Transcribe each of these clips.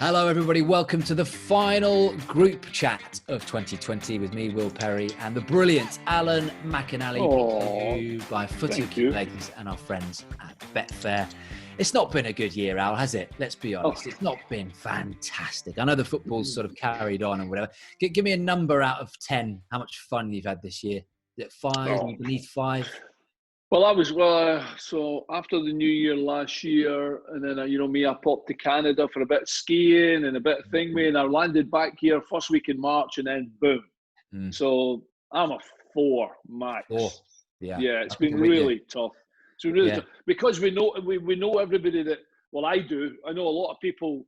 Hello, everybody. Welcome to the final group chat of 2020 with me, Will Perry, and the brilliant Alan McInally, brought to you by Footy Accumulators and our friends at Betfair. It's not been a good year, Al, has it? Let's be honest. It's not been fantastic. I know the football's sort of carried on and whatever. Give me a number out of 10. How much fun you've had this year? Is it 5? Beneath 5? Well, so after the New Year last year, and then, I popped to Canada for a bit of skiing and a bit of thingy, and I landed back here first week in March, and then boom. So I'm a 4 max. 4. Yeah, it's been really tough. It's been really tough because we know everybody that. Well, I do. I know a lot of people.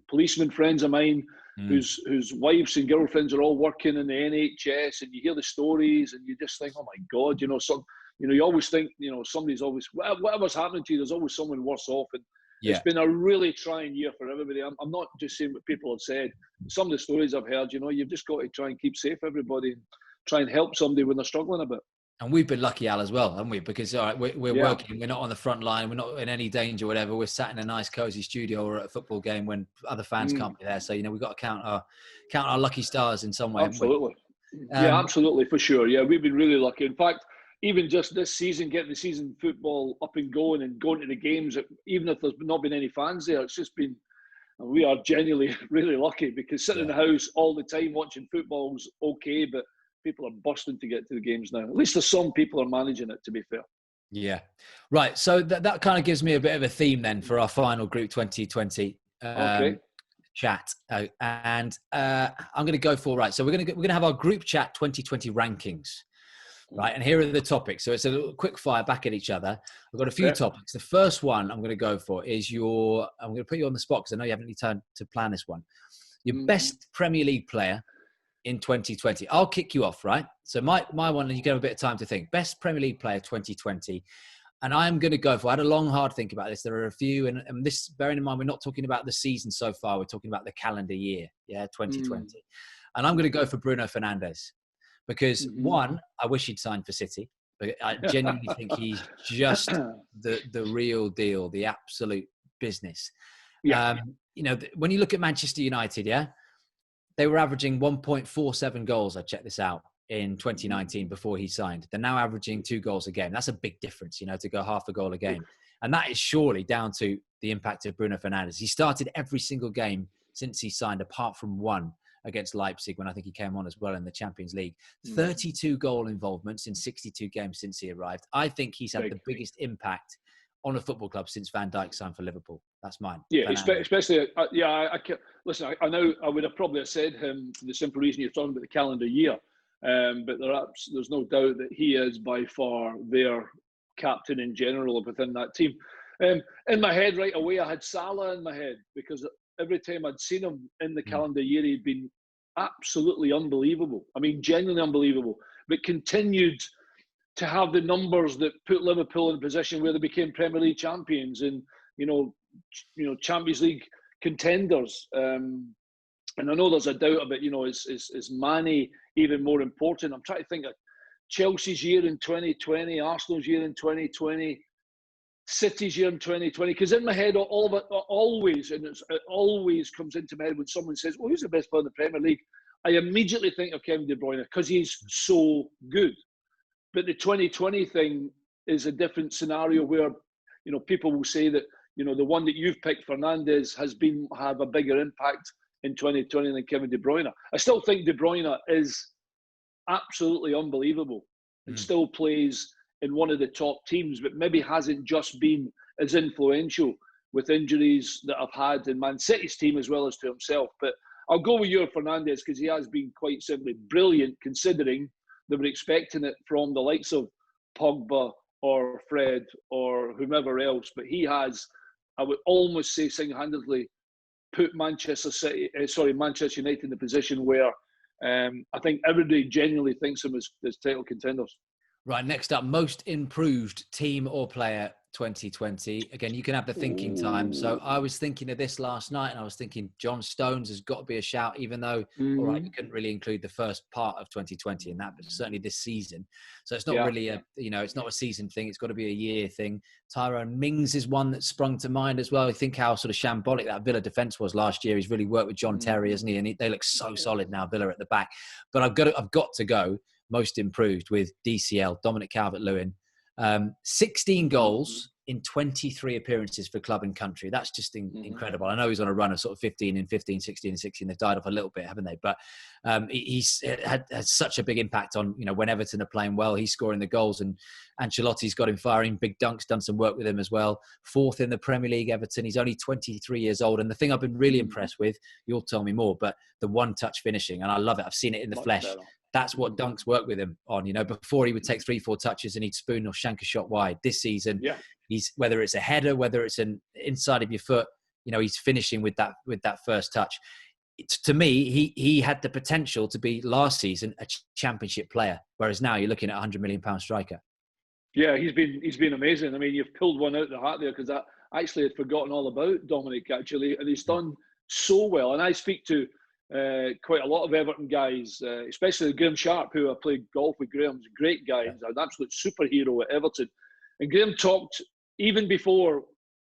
Policemen friends of mine whose wives and girlfriends are all working in the NHS, and you hear the stories and you just think, oh my God, you always think, somebody's always, whatever's happening to you, there's always someone worse off. And it's been a really trying year for everybody. I'm not just saying what people have said. Some of the stories I've heard, you've just got to try and keep safe everybody and try and help somebody when they're struggling a bit. And we've been lucky, Al, as well, haven't we? Because we're working, we're not on the front line, we're not in any danger, whatever. We're sat in a nice, cozy studio or at a football game when other fans can't be there. So we've got to count our lucky stars in some way. Absolutely, absolutely, for sure. Yeah, we've been really lucky. In fact, even just this season, getting the season football up and going to the games, even if there's not been any fans there, it's just been. We are genuinely really lucky because sitting in the house all the time watching football's okay, but people are bursting to get to the games now. At least there's some people are managing it, to be fair. Yeah. Right. So that kind of gives me a bit of a theme then for our final Group 2020 chat. And I'm going to go for, so we're going to have our Group Chat 2020 rankings. Right. And here are the topics. So it's a little quick fire back at each other. I've got a few topics. The first one I'm going to go for is I'm going to put you on the spot because I know you haven't any time to plan this one. Your best Premier League player in 2020. I'll kick you off, right? So my one, and you get a bit of time to think. Best Premier League player 2020. And I'm going to go for, I had a long, hard think about this. There are a few, and this, bearing in mind, we're not talking about the season so far. We're talking about the calendar year, 2020. And I'm going to go for Bruno Fernandes. Because one, I wish he'd signed for City. But I genuinely think he's just the real deal, the absolute business. Yeah. When you look at Manchester United, they were averaging 1.47 goals. I checked this out in 2019 before he signed. They're now averaging 2 goals a game. That's a big difference, to go half a goal a game. And that is surely down to the impact of Bruno Fernandes. He started every single game since he signed, apart from one against Leipzig when I think he came on as well in the Champions League. 32 goal involvements in 62 games since he arrived. I think he's had the biggest impact on a football club since Van Dijk signed for Liverpool. That's mine. Yeah, especially, I can't, listen, I know I would have probably said him for the simple reason you're talking about the calendar year, but there's no doubt that he is by far their captain in general within that team. In my head right away, I had Salah in my head because every time I'd seen him in the calendar year, he'd been absolutely unbelievable. I mean, genuinely unbelievable, but continued to have the numbers that put Liverpool in a position where they became Premier League champions and, Champions League contenders. And I know there's a doubt about, is Mane even more important? I'm trying to think of Chelsea's year in 2020, Arsenal's year in 2020, City's year in 2020. Because in my head, all of it always, and it always comes into my head when someone says, well, who's the best player in the Premier League? I immediately think of Kevin De Bruyne because he's so good. But the 2020 thing is a different scenario where, people will say that, the one that you've picked, Fernandes, have a bigger impact in 2020 than Kevin De Bruyne. I still think De Bruyne is absolutely unbelievable and still plays in one of the top teams, but maybe hasn't just been as influential with injuries that I've had in Man City's team as well as to himself. But I'll go with your Fernandes because he has been quite simply brilliant considering they were expecting it from the likes of Pogba or Fred or whomever else. But he has, I would almost say single-handedly, put Manchester United in the position where I think everybody genuinely thinks them as title contenders. Right, next up, most improved team or player 2020. Again, you can have the thinking time. So I was thinking of this last night, and I was thinking John Stones has got to be a shout, even though, all right, you couldn't really include the first part of 2020 in that, but certainly this season. So it's not really it's not a season thing. It's got to be a year thing. Tyrone Mings is one that sprung to mind as well. I think how sort of shambolic that Villa defence was last year. He's really worked with John Terry, hasn't he? And they look so solid now, Villa at the back. But I've got to go most improved with DCL, Dominic Calvert-Lewin. 16 goals in 23 appearances for club and country. That's just incredible. I know he's on a run of sort of 15 and 15, 16 and 16. They've died off a little bit, haven't they? But he's had such a big impact on, when Everton are playing well, he's scoring the goals, and Ancelotti's got him firing. Big Dunk's done some work with him as well. 4th in the Premier League, Everton. He's only 23 years old. And the thing I've been really impressed with, you'll tell me more, but the one-touch finishing, and I love it. I've seen it in the flesh. Better. That's what Dunk's worked with him on. Before he would take 3-4 touches and he'd spoon or shank a shot wide. This season, he's, whether it's a header, whether it's an inside of your foot, he's finishing with that first touch. To me, he had the potential to be last season a championship player, whereas now you're looking at a £100 million striker. Yeah, he's been amazing. I mean, you've pulled one out of the hat there, because I actually had forgotten all about Dominic, actually, and he's done so well. And I speak to quite a lot of Everton guys, especially Graham Sharp, who I played golf with. Graham's a great guy. He's an absolute superhero at Everton. And Graham talked, even before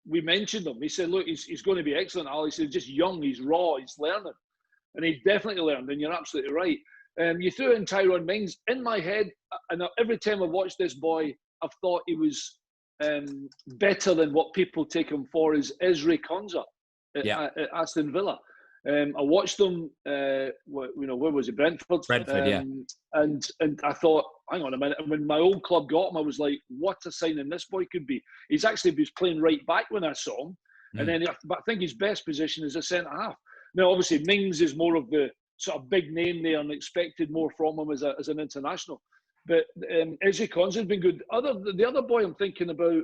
we mentioned him, he said, look, he's going to be excellent, Al. He said, just young, he's raw, he's learning. And he definitely learned, and you're absolutely right. You threw in Tyrone Mings. In my head, and every time I've watched this boy, I've thought he was better than what people take him for, is Ezri Konsa at Aston Villa. I watched them, where was it? Brentford. And I thought, hang on a minute. And when my old club got him, I was like, what a signing this boy could be. He was playing right back when I saw him. And then I think his best position is a centre-half. Now, obviously, Mings is more of the sort of big name there, and expected more from him as an international. But Ezri Konsa has been good. The other boy I'm thinking about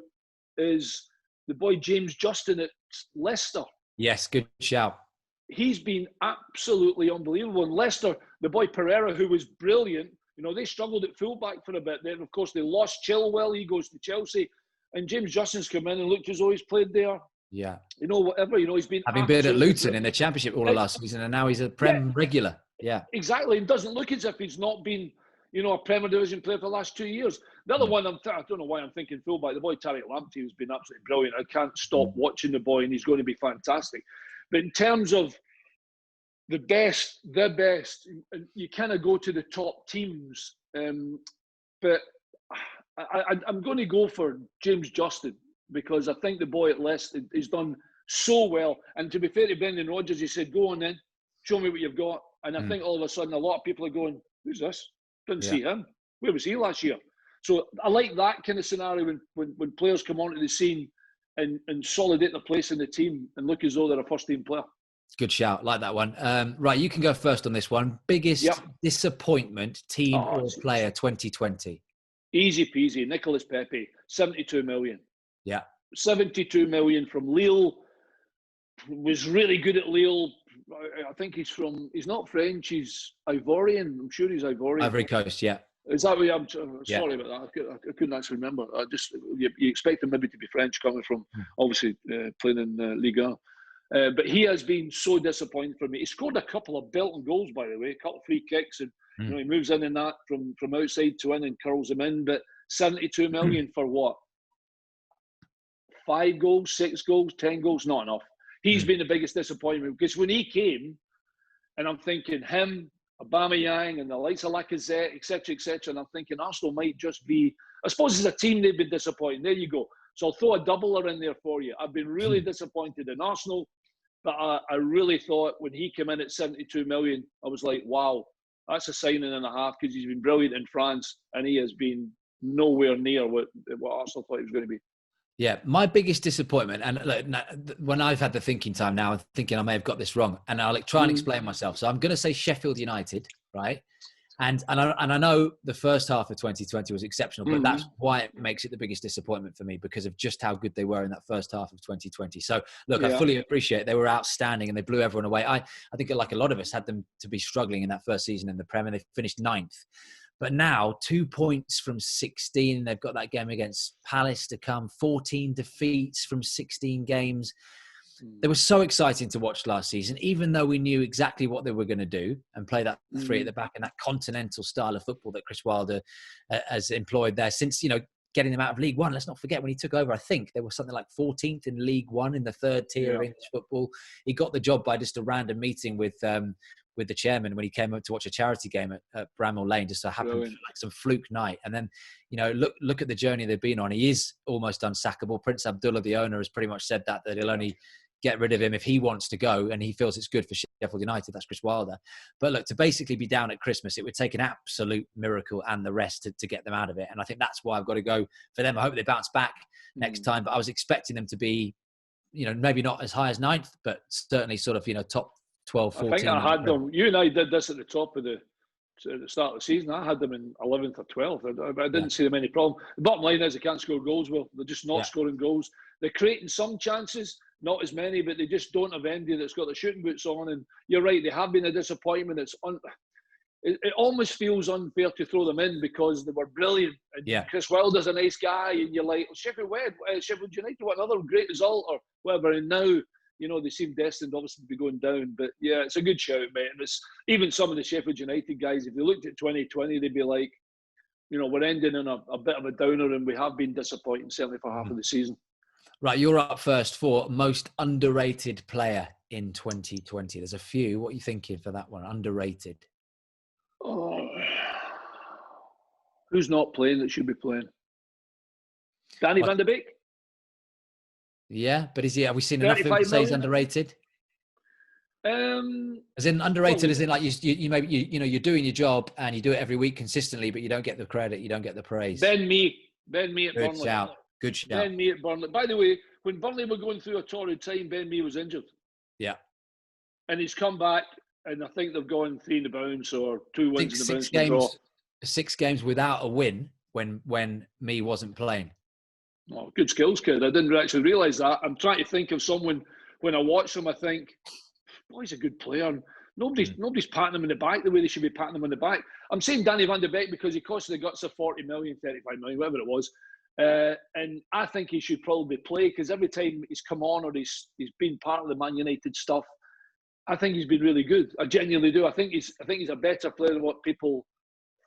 is the boy James Justin at Leicester. Yes, good shout. He's been absolutely unbelievable. And Leicester, the boy Pereira, who was brilliant, they struggled at fullback for a bit. Then, of course, they lost Chilwell. He goes to Chelsea. And James Justin's come in and looked as though he's played there. Yeah. Whatever. He's been having been at Luton in the Championship all of last season, and now he's a Prem regular. Yeah. Exactly. It doesn't look as if he's not been, a Premier Division player for the last 2 years. The other one, I don't know why I'm thinking fullback, the boy Tariq Lamptey, has been absolutely brilliant. I can't stop watching the boy, and he's going to be fantastic. But in terms of the best, you kind of go to the top teams. But I'm going to go for James Justin, because I think the boy at Leicester has done so well. And to be fair to Brendan Rodgers, he said, go on then, show me what you've got. And I think all of a sudden a lot of people are going, who's this? Didn't see him. Where was he last year? So I like that kind of scenario when players come onto the scene and consolidate their place in the team and look as though they're a first-team player. Good shout. Like that one. Right, you can go first on this one. Biggest disappointment, team or player, 2020? Easy peasy. Nicolas Pepe, 72 million. Yeah. 72 million from Lille. Was really good at Lille. I think he's not French, he's Ivorian. I'm sure he's Ivorian. Ivory Coast, yeah. Is that what I'm sorry about that? I couldn't actually remember. You expect him maybe to be French, coming from obviously playing in Liga. But he has been so disappointing for me. He scored a couple of belting goals, by the way, a couple of free kicks, and he moves in and that from outside to in and curls them in. But 72 million for what? 5 goals, 6 goals, 10 goals, not enough. He's been the biggest disappointment, because when he came, and I'm thinking him, Aubameyang, and the likes of Lacazette, etc., and I'm thinking Arsenal might just be, I suppose as a team they've been disappointing. There you go. So I'll throw a doubler in there for you. I've been really disappointed in Arsenal, but I really thought when he came in at 72 million, I was like, wow, that's a signing and a half, because he's been brilliant in France, and he has been nowhere near what Arsenal thought he was going to be. Yeah, my biggest disappointment, and look, when I've had the thinking time now, I'm thinking I may have got this wrong, and I'll try and explain myself. So I'm going to say Sheffield United, right? And I know the first half of 2020 was exceptional, but that's why it makes it the biggest disappointment for me, because of just how good they were in that first half of 2020. So look, I fully appreciate it. They were outstanding and they blew everyone away. I think, like a lot of us, had them to be struggling in that first season in the Prem, and they finished 9th. But now 2 points from 16. They've got that game against Palace to come. 14 defeats from 16 games. They were so exciting to watch last season, even though we knew exactly what they were going to do and play that three at the back and that continental style of football that Chris Wilder has employed there since, getting them out of League One. Let's not forget when he took over, I think there was something like 14th in League One in the third tier of English football. He got the job by just a random meeting with the chairman when he came up to watch a charity game at Bramall Lane, just so happened like some fluke night. And then, look at the journey they've been on. He is almost unsackable. Prince Abdullah, the owner, has pretty much said that he'll only get rid of him if he wants to go and he feels it's good for Sheffield United. That's Chris Wilder. But look, to basically be down at Christmas, it would take an absolute miracle and the rest to get them out of it. And I think that's why I've got to go for them. I hope they bounce back next time. But I was expecting them to be, maybe not as high as 9th, but certainly sort of, top 12, 14. I think I had them. You and I did this at the top of at the start of the season. I had them in 11th or 12th. I didn't see them any problem. The bottom line is they can't score goals. Well, they're just not scoring goals. They're creating some chances, not as many, but they just don't have anybody that's got the shooting boots on. And you're right, they have been a disappointment. It almost feels unfair to throw them in because they were brilliant. And Chris Wilder's a nice guy, and you're like, Sheffield United, what another great result or whatever. And now, they seem destined, obviously, to be going down. But yeah, it's a good shout, mate. And it's even some of the Sheffield United guys, if they looked at 2020, they'd be like, we're ending on a bit of a downer, and we have been disappointing, certainly for half of the season. Right, you're up first for most underrated player in 2020. There's a few. What are you thinking for that one? Underrated. Oh, who's not playing that should be playing? Danny van der Beek? Yeah, but have we seen enough of him to say he's underrated? As in underrated, as in like you maybe you're doing your job and you do it every week consistently, but you don't get the credit, you don't get the praise. Ben Mee at Burnley. Good shout. Ben Mee at Burnley. By the way, when Burnley were going through a torrid time, Ben Mee was injured. Yeah. And he's come back, and I think they've gone 3 in the bounce or 2 wins in the bounce. 6 games without a win when Mee wasn't playing. Oh, good skills, kid. I didn't actually realise that. I'm trying to think of someone, when I watch him, I think, boy, he's a good player. Nobody's patting him in the back the way they should be patting him in the back. I'm saying Danny van der Beek because he cost the guts of 40 million, 35 million, whatever it was. And I think he should probably play because every time he's come on or he's been part of the Man United stuff, I think he's been really good. I genuinely do. I think he's a better player than what people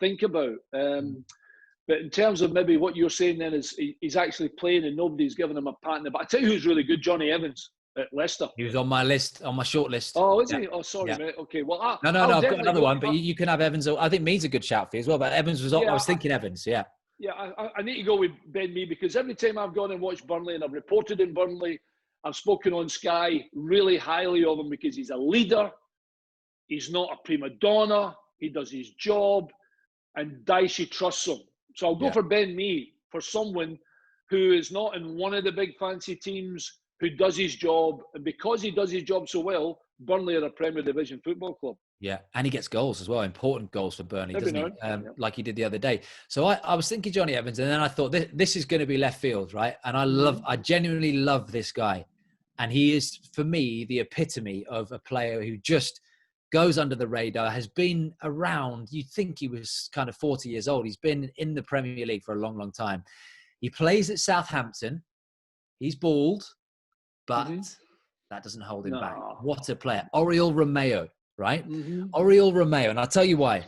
think about. But in terms of maybe what you're saying then is he's actually playing and nobody's giving him a pat in the back. I tell you who's really good, Johnny Evans at Leicester. He was on my list, on my short list. Oh, is he? Oh, sorry, mate. Okay, well, no, I've got another one, but you can have Evans. I think Mee's a good shout for you as well, but Evans was. I was thinking Evans. Yeah. Yeah, I need to go with Ben Mee because every time I've gone and watched Burnley and I've reported in Burnley, I've spoken on Sky really highly of him because he's a leader. He's not a prima donna. He does his job, and Dicey trusts him. So I'll go for Ben Mee, for someone who is not in one of the big fancy teams, who does his job. And because he does his job so well, Burnley are a Premier Division football club. Yeah, and he gets goals as well, important goals for Burnley, doesn't he? Like he did the other day. So I was thinking Johnny Evans, and then I thought this is going to be left field, right? And I genuinely love this guy. And he is, for me, the epitome of a player who just goes under the radar, has been around. You'd think he was kind of 40 years old. He's been in the Premier League for a long, long time. He plays at Southampton. He's bald, but that doesn't hold him back. What a player. Ariel Romeo, right? Ariel Romeo. And I'll tell you why.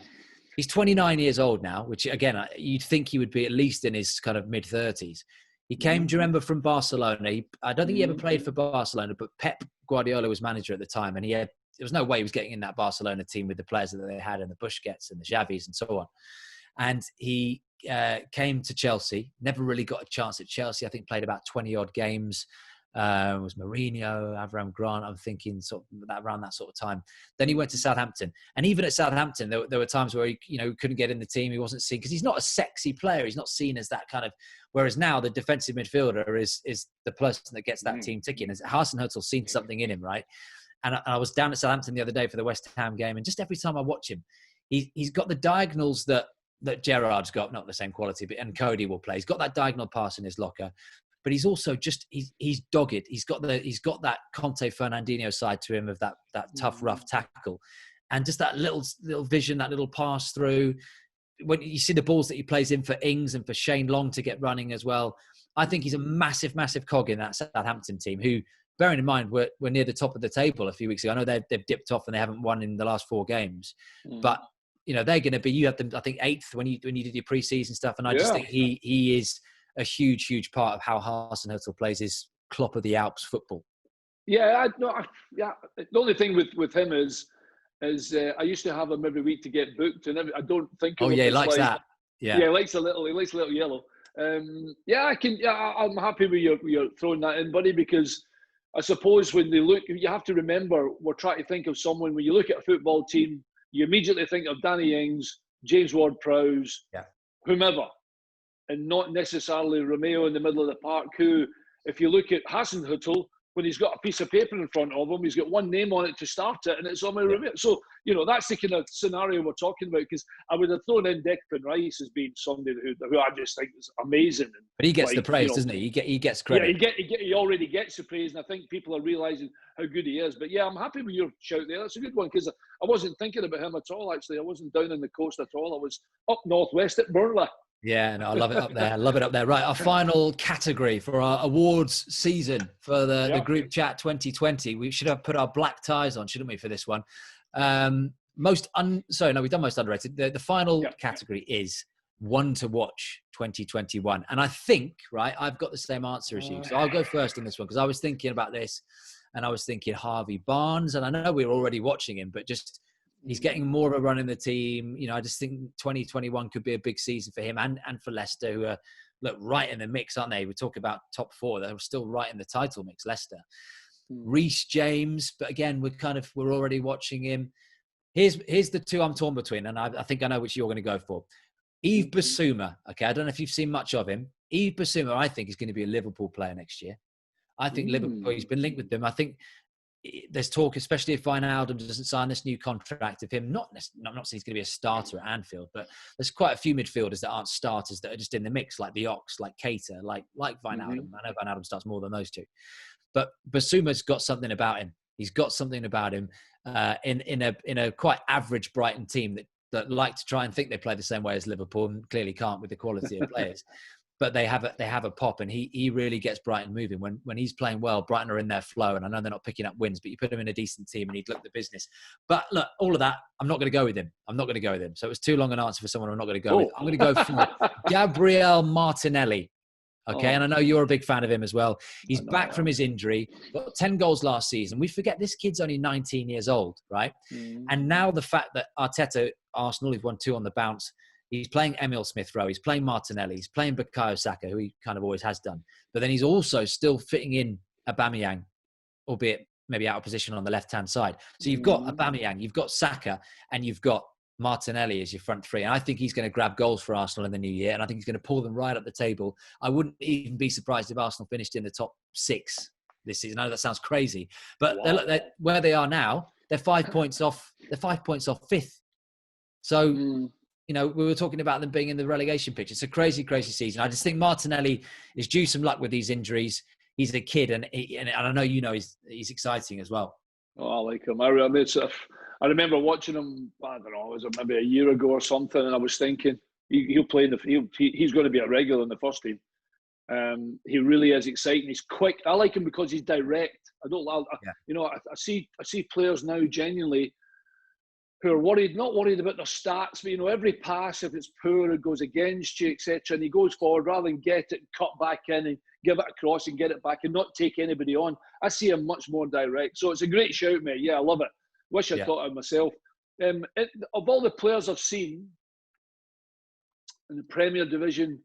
He's 29 years old now, which, again, you'd think he would be at least in his kind of mid-30s. He came, do you remember, from Barcelona? I don't think he ever played for Barcelona, but Pep Guardiola was manager at the time, and there was no way he was getting in that Barcelona team with the players that they had and the Busquets and the Xavis and so on. And he came to Chelsea, never really got a chance at Chelsea. I think played about 20-odd games. It was Mourinho, Avram Grant, I'm thinking sort of around that sort of time. Then he went to Southampton. And even at Southampton, there were times where he couldn't get in the team. He wasn't seen because he's not a sexy player. He's not seen as that kind of, whereas now the defensive midfielder is the person that gets that team ticking. As Hasenhüttl's seen something in him, right? And I was down at Southampton the other day for the West Ham game, and just every time I watch him, he's got the diagonals that Gerrard's got, not the same quality, but and Cody will play. He's got that diagonal pass in his locker, but he's also just he's dogged. He's got that Conte Fernandinho side to him of that tough, rough tackle, and just that little vision, that little pass through. when you see the balls that he plays in for Ings and for Shane Long to get running as well, I think he's a massive, massive cog in that Southampton team who, bearing in mind, we're near the top of the table a few weeks ago. I know they've dipped off and they haven't won in the last 4 games. But, they're going to be, you had them, I think, 8th when you did your pre-season stuff. And I just think he is a huge, huge part of how Hasenhüttl plays his Klopp of the Alps football. Yeah, The only thing with him is I used to have him every week to get booked, and I don't think. Oh yeah, he likes that. Yeah, he likes a little yellow. I'm happy with you're throwing that in, buddy, because I suppose when they look, you have to remember we're trying to think of someone. When you look at a football team, you immediately think of Danny Ings, James Ward-Prowse, whomever, and not necessarily Romeo in the middle of the park. Who, if you look at Hasenhüttl, when he's got a piece of paper in front of him, he's got one name on it to start it, and it's Romeo Romeo. So, that's the kind of scenario we're talking about, because I would have thrown in Declan Rice as being somebody who I just think is amazing. But he gets the praise, doesn't he? He gets credit. Yeah, he already gets the praise, and I think people are realising how good he is. But yeah, I'm happy with your shout there. That's a good one, because I wasn't thinking about him at all, actually. I wasn't down in the coast at all. I was up northwest at Burnley. Yeah, no, I love it up there. I love it up there. Right, our final category for our awards season for the Group Chat 2020. We should have put our black ties on, shouldn't we, for this one? We've done most underrated. The final category is one to watch 2021. And I think, right, I've got the same answer as you. So I'll go first on this one, because I was thinking about this and I was thinking Harvey Barnes. And I know we were already watching him, but just... he's getting more of a run in the team. I just think 2021 could be a big season for him and for Leicester, who are right in the mix, aren't they? We talk about top 4; they're still right in the title mix. Leicester, Reece James, but again, we're already watching him. Here's the 2 I'm torn between, and I think I know which you're going to go for. Yves Bissouma. Okay, I don't know if you've seen much of him. Yves Bissouma, I think, is going to be a Liverpool player next year. I think Liverpool. He's been linked with them. I think. There's talk, especially if Wijnaldum doesn't sign this new contract, of him I'm not saying he's going to be a starter at Anfield, but there's quite a few midfielders that aren't starters that are just in the mix, like the Ox, like Keita, like Wijnaldum. I know Wijnaldum starts more than those 2, but Basuma's got something about him. He's got something about him in a quite average Brighton team that like to try and think they play the same way as Liverpool, and clearly can't with the quality of players. But they have a pop, and he really gets Brighton moving. When he's playing well, Brighton are in their flow, and I know they're not picking up wins, but you put him in a decent team and he'd look the business. But look, all of that, I'm not going to go with him. So it was too long an answer for someone I'm not going to go with. I'm going to go for Gabrielle Martinelli. Okay, and I know you're a big fan of him as well. He's back from his injury, got 10 goals last season. We forget this kid's only 19 years old, right? And now the fact that Arsenal, have won 2 on the bounce. He's playing Emile Smith-Rowe. He's playing Martinelli. He's playing Bukayo Saka, who he kind of always has done. But then he's also still fitting in Aubameyang, albeit maybe out of position on the left-hand side. So you've got Aubameyang, you've got Saka, and you've got Martinelli as your front 3. And I think he's going to grab goals for Arsenal in the new year, and I think he's going to pull them right up the table. I wouldn't even be surprised if Arsenal finished in the top 6 this season. I know that sounds crazy, but they're where they are now, they're 5 points off. They're 5 points off 5th. So... we were talking about them being in the relegation pitch. It's a crazy, crazy season. I just think Martinelli is due some luck with these injuries. He's a kid, and I know he's exciting as well. Oh, I like him. I remember watching him. I don't know, was it maybe a year ago or something? And I was thinking he'll play in he's going to be a regular in the first team. He really is exciting. He's quick. I like him because he's direct. I see players now genuinely who are not worried about their stats, but every pass, if it's poor, it goes against you, etc. And he goes forward rather than get it, cut back in and give it across and get it back and not take anybody on. I see him much more direct. So it's a great shout, mate. Yeah, I love it. Wish I'd thought of myself. Of all the players I've seen in the Premier Division,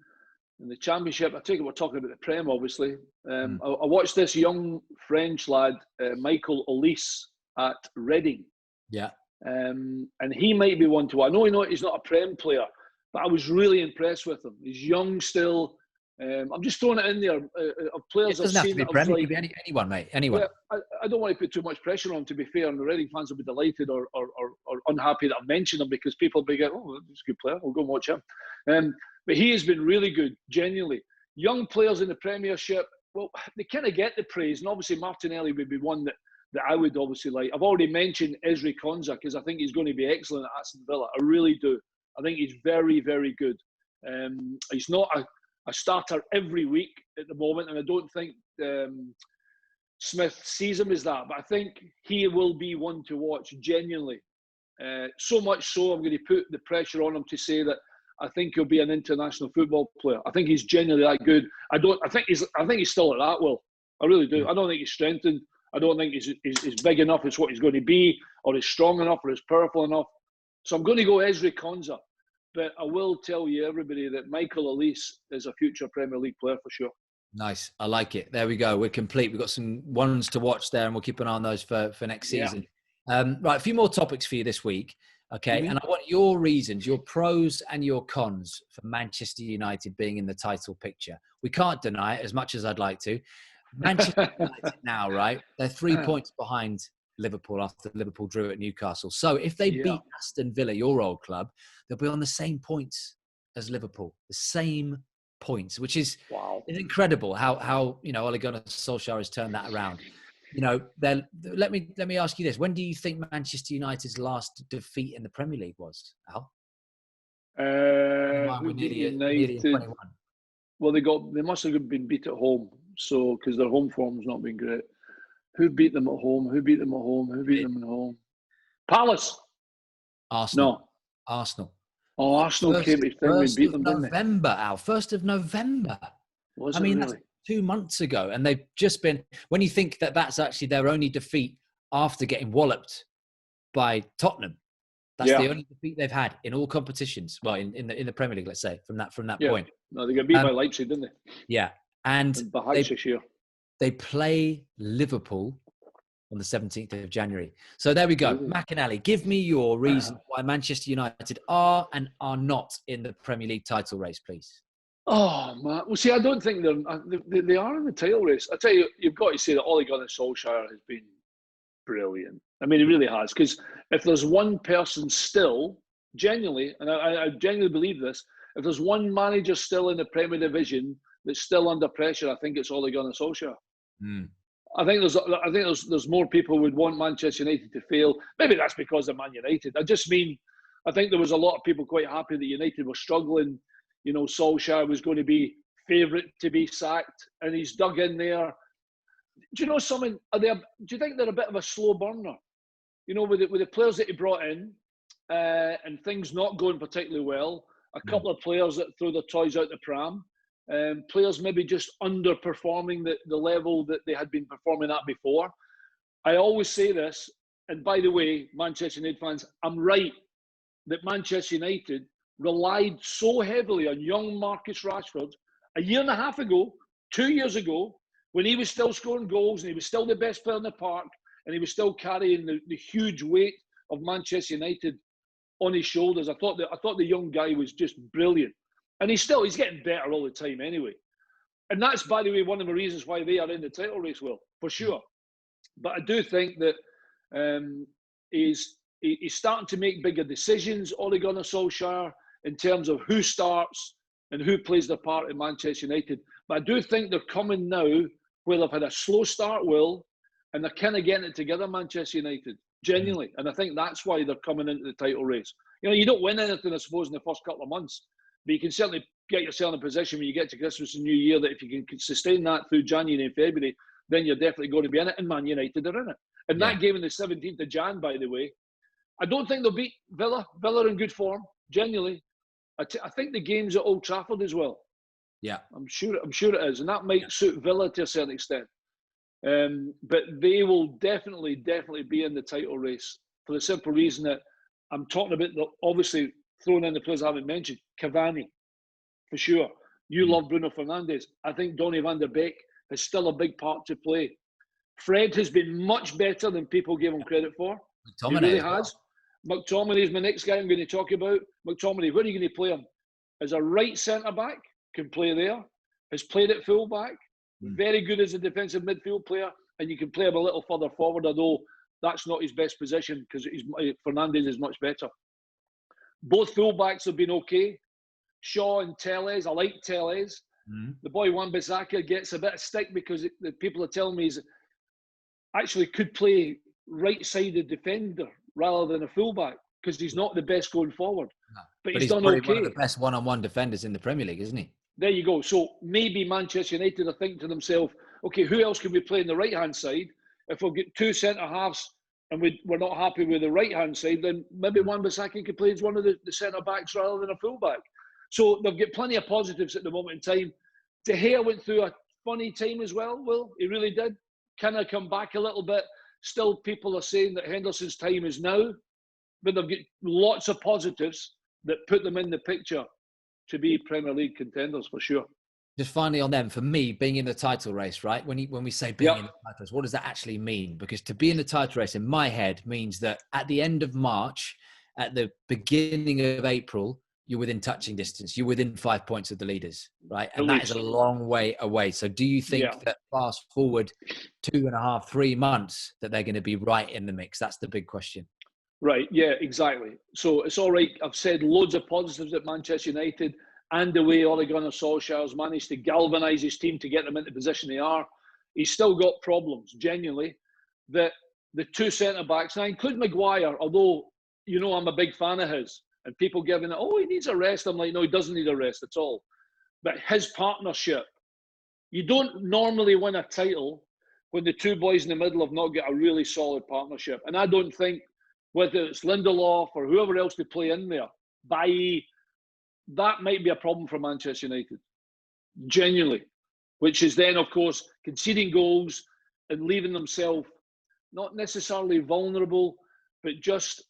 in the Championship, I take it we're talking about the Prem, obviously. I watched this young French lad, Michael Olise, at Reading. Yeah. And he might be one to. I know he's not a Prem player, but I was really impressed with him. He's young still. I'm just throwing it in there of players. It doesn't have to be Prem. It could be anyone, mate. Anyone. Yeah, I don't want to put too much pressure on. To be fair, and the Reading fans will be delighted or unhappy that I've mentioned him, because people will be going, "Oh, he's a good player. We'll go and watch him." But he has been really good, genuinely. Young players in the Premiership, well, they kind of get the praise, and obviously Martinelli would be one that I would obviously like. I've already mentioned Ezri Konsa because I think he's going to be excellent at Aston Villa. I really do. I think he's very, very good. He's not a starter every week at the moment, and I don't think Smith sees him as that. But I think he will be one to watch genuinely. So much so, I'm going to put the pressure on him to say that I think he'll be an international football player. I think he's genuinely that good. I think he's still at that. Will I really do? I don't think he's strengthened. I don't think he's big enough as what he's going to be, or he's strong enough, or he's powerful enough. So I'm going to go Ezri Konsa. But I will tell you, everybody, that Michael Elise is a future Premier League player for sure. Nice. I like it. There we go. We're complete. We've got some ones to watch there, and we'll keep an eye on those for next season. Yeah. Right, a few more topics for you this week. Okay, and I want your reasons, your pros and your cons for Manchester United being in the title picture. We can't deny it as much as I'd like to. Manchester United now, right? They're 3 points behind Liverpool after Liverpool drew at Newcastle. So if they beat Aston Villa, your old club, they'll be on the same points as Liverpool. The same points, which is incredible how Ole Gunnar Solskjaer has turned that around. Then let me ask you this: when do you think Manchester United's last defeat in the Premier League was, Al? We're nearly 21. Well, they must have been beat at home, so because their home form's not been great. Who beat them at home? Who beat them at home? Who beat them at home? Palace. Arsenal. No. Arsenal. Oh, Arsenal came to thing and beat them, didn't they? November, Al. 1st of November. Was it really? That's 2 months ago, and they've just been. When you think that that's actually their only defeat after getting walloped by Tottenham, that's the only defeat they've had in all competitions. Well, in the Premier League, let's say from that point. No, they got beat by Leipzig, didn't they? Yeah, and they play Liverpool on the 17th of January. So there we go. McInally, give me your reason why Manchester United are and are not in the Premier League title race, please. Oh, man. Well, see, I don't think they are in the title race. I tell you, you've got to say that Ole Gunnar Solskjaer has been brilliant. I mean, he really has. Because if there's one person still, genuinely, and I genuinely believe this, if there's one manager still in the Premier Division that's still under pressure, I think it's Ole Gunnar Solskjaer. I think there's more people who would want Manchester United to fail. Maybe that's because of Man United. I just mean, I think there was a lot of people quite happy that United were struggling. Solskjaer was going to be favourite to be sacked, and he's dug in there. Do you know something? Do you think they're a bit of a slow burner? With the players that he brought in, and things not going particularly well. A couple of players that threw their toys out the pram. Players maybe just underperforming the level that they had been performing at before. I always say this, and by the way, Manchester United fans, I'm right that Manchester United relied so heavily on young Marcus Rashford a year and a half ago, 2 years ago, when he was still scoring goals and he was still the best player in the park and he was still carrying the huge weight of Manchester United on his shoulders. I thought the young guy was just brilliant. And he's getting better all the time anyway. And that's, by the way, one of the reasons why they are in the title race, Will, for sure. But I do think that he's starting to make bigger decisions, Ole Gunnar Solskjaer, in terms of who starts and who plays their part in Manchester United. But I do think they're coming now where they've had a slow start, Will, and they're kind of getting it together, Manchester United, genuinely. And I think that's why they're coming into the title race. You don't win anything, I suppose, in the first couple of months. But you can certainly get yourself in a position when you get to Christmas and New Year that if you can sustain that through January and February, then you're definitely going to be in it. And Man United are in it. And that game on the 17th of Jan, by the way, I don't think they'll beat Villa. Villa are in good form, genuinely. I think the game's at Old Trafford as well. Yeah, I'm sure it is, and that might suit Villa to a certain extent. But they will definitely be in the title race for the simple reason that I'm talking about. Obviously, throwing in the players I haven't mentioned, Cavani, for sure. You love Bruno Fernandes. I think Donny van der Beek has still a big part to play. Fred has been much better than people gave him credit for. McTominay he really has. McTominay is my next guy I'm going to talk about. McTominay, where are you going to play him? As a right centre-back, can play there. Has played at full-back. Very good as a defensive midfield player. And you can play him a little further forward, although that's not his best position because Fernandes is much better. Both full-backs have been okay. Shaw and Telles, I like Telles. The boy Wan-Bissaka gets a bit of stick because the people are telling me he's actually could play right-sided defender rather than a fullback because he's not the best going forward. but But he's he's done probably okay. one of the best one-on-one defenders in the Premier League, isn't he? There you go. So maybe Manchester United are thinking to themselves, okay, who else can we play on the right-hand side? If we'll get two centre-halves and we're not happy with the right-hand side, then maybe Wan-Bissaka could play as one of the centre-backs rather than a full-back. So they've got plenty of positives at the moment in time. De Gea went through a funny time as well, Will. He really did. Kind of come back a little bit. Still, people are saying that Henderson's time is now, but they've got lots of positives that put them in the picture to be Premier League contenders for sure. Just finally on them, for me, being in the title race, right? When we say being in the title race, what does that actually mean? Because to be in the title race, in my head, means that at the end of March, at the beginning of April, you're within touching distance. You're within 5 points of the leaders, right? And that is a long way away. So do you think that fast forward 2.5, 3 months, that they're going to be right in the mix? That's the big question. Right, yeah, exactly. So it's all right. I've said loads of positives at Manchester United and the way Ole Gunnar Solskjaer's managed to galvanise his team to get them into the position they are. He's still got problems, genuinely. The two centre-backs, and I include Maguire, although, you know, I'm a big fan of his, and people giving it, oh, he needs a rest. I'm like, no, he doesn't need a rest at all. But his partnership, you don't normally win a title when the two boys in the middle have not got a really solid partnership. And I don't think, whether it's Lindelof or whoever else they play in there, that might be a problem for Manchester United, genuinely, which is then, of course, conceding goals and leaving themselves not necessarily vulnerable, but just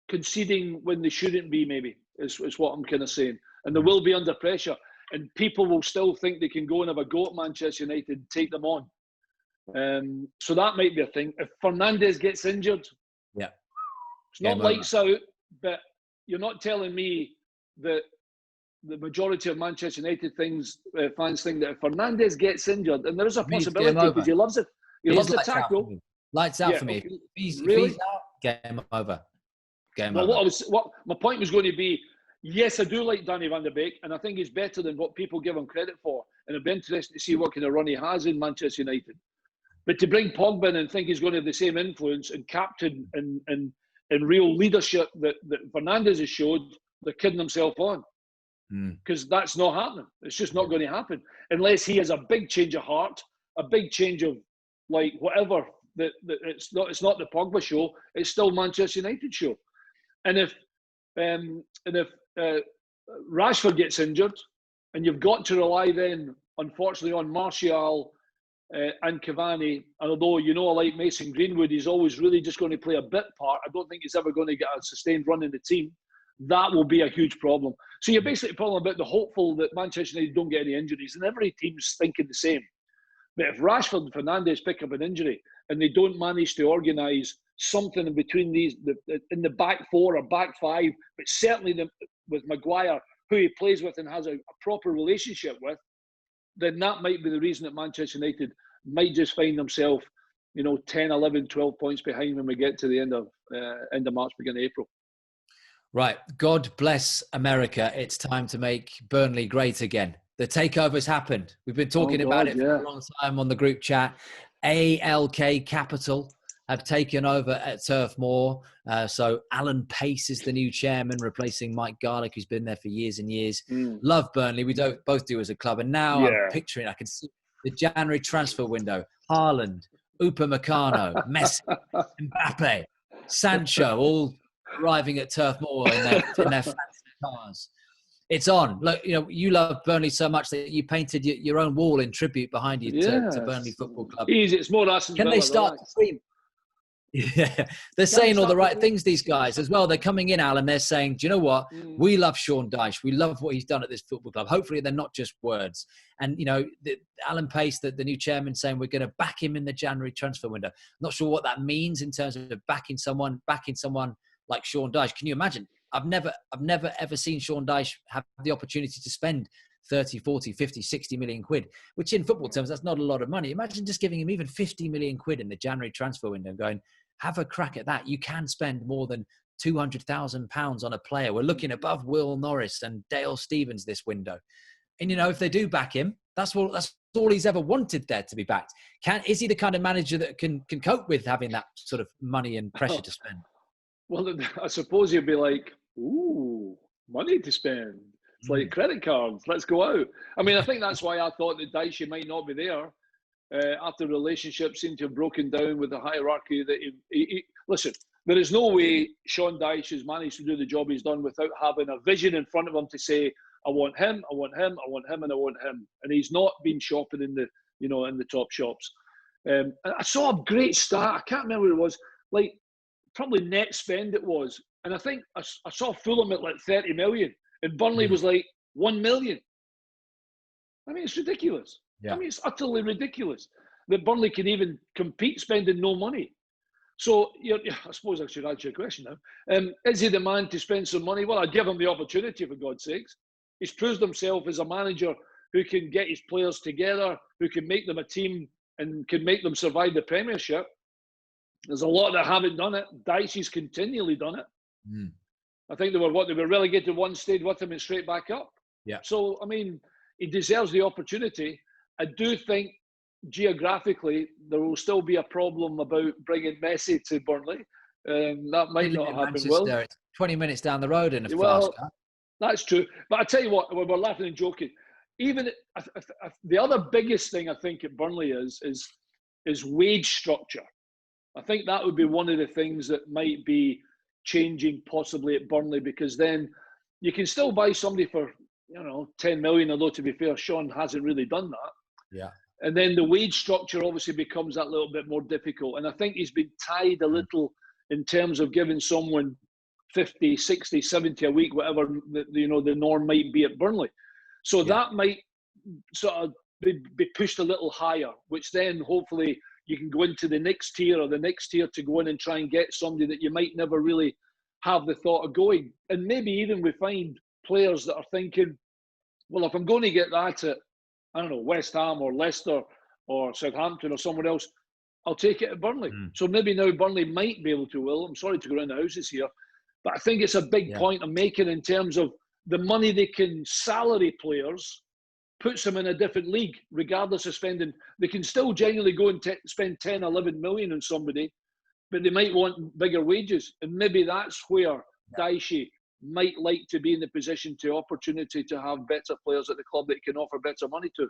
conceding when they shouldn't be, maybe, is what I'm kind of saying. And they will be under pressure, and people will still think they can go and have a go at Manchester United and take them on. So that might be a thing. If Fernandes gets injured, it's not lights out, but you're not telling me that the majority of Manchester United fans think that if Fernandes gets injured, and there is a possibility because he loves it. He loves the tackle. Lights out for me. Okay. If he's out, game over. What my point was going to be, yes, I do like Danny van de Beek, and I think he's better than what people give him credit for. And it'd be interesting to see what kind of run he has in Manchester United. But to bring Pogba in and think he's going to have the same influence and captain and real leadership that Fernandes has showed, they're kidding themselves on. Because that's not happening. It's just not going to happen unless he has a big change of heart, a big change of like whatever. That it's not the Pogba show. It's still Manchester United show. And if Rashford gets injured, and you've got to rely then, unfortunately, on Martial and Cavani, and although you know I like Mason Greenwood, he's always really just going to play a bit part. I don't think he's ever going to get a sustained run in the team. That will be a huge problem. So you're basically talking about the hopeful that Manchester United don't get any injuries, and every team's thinking the same. But if Rashford and Fernandes pick up an injury and they don't manage to organise something in between these, in the back four or back five, but certainly with Maguire, who he plays with and has a proper relationship with, then that might be the reason that Manchester United might just find themselves, 10, 11, 12 points behind when we get to the end of March, beginning of April. Right. God bless America. It's time to make Burnley great again. The takeover's happened. We've been talking about it for a long time on the group chat. ALK Capital have taken over at Turf Moor. So Alan Pace is the new chairman, replacing Mike Garlick, who's been there for years and years. Love Burnley. We both do as a club. And now I'm picturing, I can see the January transfer window. Haaland, Upamecano, Messi, Mbappe, Sancho, all arriving at Turf Moor in their fancy cars. It's on. Look, you love Burnley so much that you painted your own wall in tribute behind you to Burnley Football Club. Easy. It's more us. Can they start to stream? Yeah, they're saying all the right things, these guys, as well. They're coming in, Alan. They're saying, do you know what? We love Sean Dyche. We love what he's done at this football club. Hopefully, they're not just words. And, Alan Pace, the new chairman, saying we're going to back him in the January transfer window. Not sure what that means in terms of backing someone like Sean Dyche. Can you imagine? I've never ever seen Sean Dyche have the opportunity to spend 30, 40, 50, 60 million quid, which in football terms, that's not a lot of money. Imagine just giving him even 50 million quid in the January transfer window and going, have a crack at that. You can spend more than £200,000 on a player. We're looking above Will Norris and Dale Stevens this window. And, if they do back him, that's all he's ever wanted there to be backed. Is he the kind of manager that can cope with having that sort of money and pressure to spend? Well, I suppose he'd be like Ooh, money to spend. It's like credit cards. Let's go out. I mean, I think that's why I thought that Dyche might not be there after relationships seem to have broken down with the hierarchy. That listen, there is no way Sean Dyche has managed to do the job he's done without having a vision in front of him to say, I want him, I want him, I want him, and I want him. And he's not been shopping in the, in the top shops. I saw a great stat. I can't remember what it was. Like, probably net spend it was. And I think I saw Fulham at like 30 million. And Burnley was like 1 million. I mean, it's ridiculous. Yeah. I mean, it's utterly ridiculous that Burnley can even compete spending no money. So, I suppose I should answer your question now. Is he the man to spend some money? Well, I'd give him the opportunity, for God's sakes. He's proved himself as a manager who can get his players together, who can make them a team and can make them survive the Premiership. There's a lot that haven't done it. Dyche's continually done it. I think they were relegated one stage with him and straight back up. Yeah. So, I mean, he deserves the opportunity. I do think geographically there will still be a problem about bringing Messi to Burnley. That might not happen. Well, it's 20 minutes down the road in a fast car. That's true. But I tell you what, we're laughing and joking. Even the other biggest thing I think at Burnley is wage structure. I think that would be one of the things that might be changing possibly at Burnley, because then you can still buy somebody for 10 million, although to be fair, Sean hasn't really done that. Yeah. And then the wage structure obviously becomes that little bit more difficult. And I think he's been tied a little in terms of giving someone 50, 60, 70 a week, whatever the norm might be at Burnley. So that might sort of be pushed a little higher, which then hopefully you can go into the next tier to go in and try and get somebody that you might never really have the thought of going. And maybe even we find players that are thinking, well, if I'm going to get that at, I don't know, West Ham or Leicester or Southampton or someone else, I'll take it at Burnley. So maybe now Burnley might be able to, Will. I'm sorry to go around the houses here, but I think it's a big point I'm making in terms of the money they can salary players puts them in a different league, regardless of spending. They can still genuinely go and spend 10, 11 million on somebody, but they might want bigger wages. And maybe that's where Dyche might like to be in the position opportunity to have better players at the club that can offer better money to.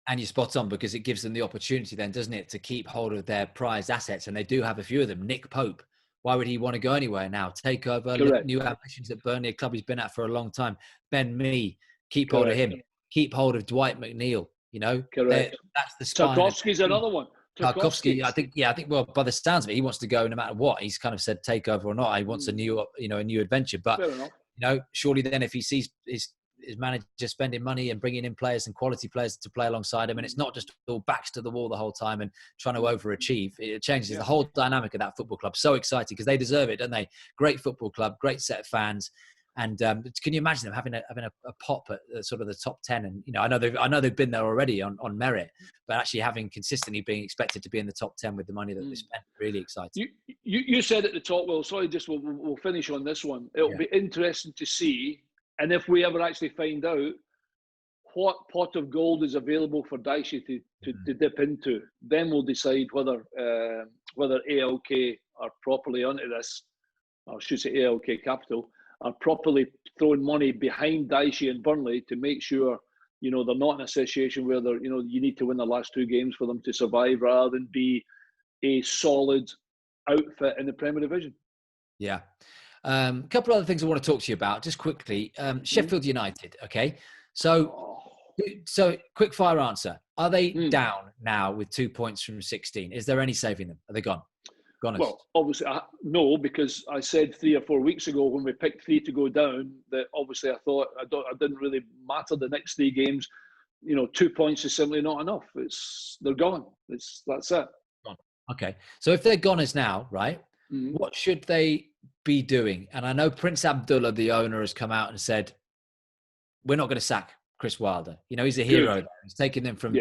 And you're spot on, because it gives them the opportunity then, doesn't it, to keep hold of their prized assets. And they do have a few of them. Nick Pope, why would he want to go anywhere now? Take over new ambitions at Burnley, a club he's been at for a long time. Ben Mee, keep hold of him. Keep hold of Dwight McNeil. Correct. That's the spine. Tarkowski's another one. Tarkowski, I think. Well, by the sounds of it, he wants to go no matter what. He's kind of said take over or not. He wants a new adventure. But surely then, if he sees his manager spending money and bringing in players and quality players to play alongside him, and it's not just all backs to the wall the whole time and trying to overachieve, it changes the whole dynamic of that football club. So exciting, because they deserve it, don't they? Great football club, great set of fans. And can you imagine them having a pop at sort of the top 10? And I know they've been there already on merit, but actually having consistently being expected to be in the top 10 with the money that they spent, really exciting. You said at the top, well, sorry, just we'll finish on this one. It'll be interesting to see, and if we ever actually find out what pot of gold is available for Dyche to dip into, then we'll decide whether ALK are properly onto this, or I should say ALK Capital, are properly throwing money behind Dyche and Burnley to make sure, they're not in a situation where they're, you need to win the last two games for them to survive, rather than be a solid outfit in the Premier Division. Yeah. A couple of other things I want to talk to you about, just quickly. Sheffield United, okay? So quick fire answer. Are they down now with 2 points from 16? Is there any saving them? Are they gone? Well, obviously, no, because I said 3 or 4 weeks ago when we picked 3 to go down that obviously I thought I didn't really matter the next 3 games. 2 points is simply not enough. They're gone. That's it. Okay, so if they're gone as now, right? What should they be doing? And I know Prince Abdullah, the owner, has come out and said, we're not going to sack Chris Wilder. He's a hero. There. He's taking them from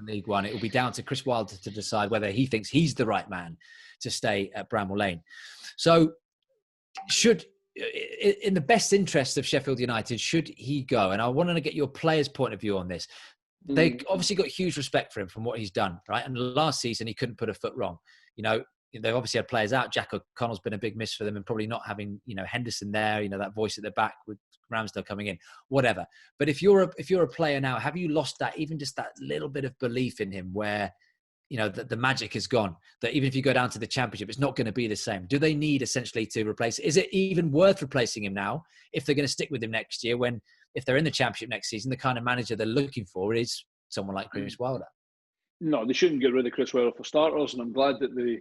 League One. It will be down to Chris Wilder to decide whether he thinks he's the right man to stay at Bramall Lane. So in the best interest of Sheffield United, should he go? And I want to get your players' point of view on this. They obviously got huge respect for him from what he's done, right? And last season, he couldn't put a foot wrong. they've obviously had players out. Jack O'Connell's been a big miss for them, and probably not having, Henderson there, that voice at the back with Ramsdale coming in, whatever. But if you're a player now, have you lost that, even just that little bit of belief in him where, the magic is gone, that even if you go down to the Championship, it's not going to be the same? Do they need essentially to replace? Is it even worth replacing him now if they're going to stick with him next year, when if they're in the Championship next season, the kind of manager they're looking for is someone like Chris Wilder? No, they shouldn't get rid of Chris Wilder for starters, and I'm glad that the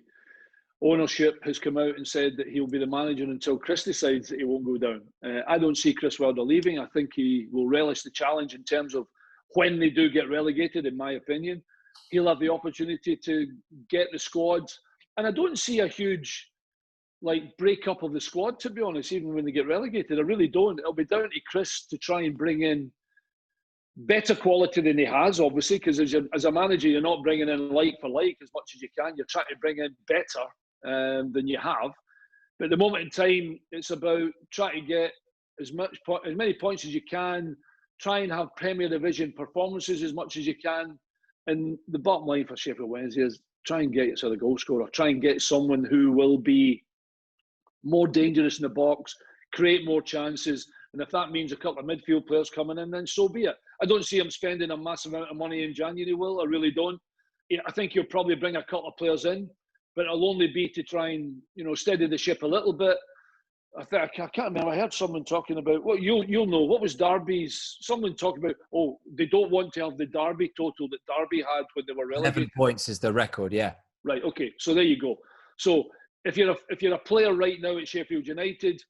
ownership has come out and said that he'll be the manager until Chris decides that he won't go down. I don't see Chris Wilder leaving. I think he will relish the challenge in terms of when they do get relegated, in my opinion. He'll have the opportunity to get the squad. And I don't see a huge breakup of the squad, to be honest, even when they get relegated. I really don't. It'll be down to Chris to try and bring in better quality than he has, obviously, because as a manager, you're not bringing in like for like as much as you can. You're trying to bring in better than you have. But at the moment in time, it's about trying to get as many points as you can, try and have Premier Division performances as much as you can. And the bottom line for Sheffield Wednesday is try and get yourself a goal scorer. Try and get someone who will be more dangerous in the box, create more chances. And if that means a couple of midfield players coming in, then so be it. I don't see him spending a massive amount of money in January, Will. I really don't. I think he'll probably bring a couple of players in, but it'll only be to try and, steady the ship a little bit. I can't remember. I heard someone talking about, well, you'll know, what was Derby's? Someone talking about, they don't want to have the Derby total that Derby had when they were relegated. 11 points is the record, yeah. Right, okay. So there you go. So if you're a player right now at Sheffield United,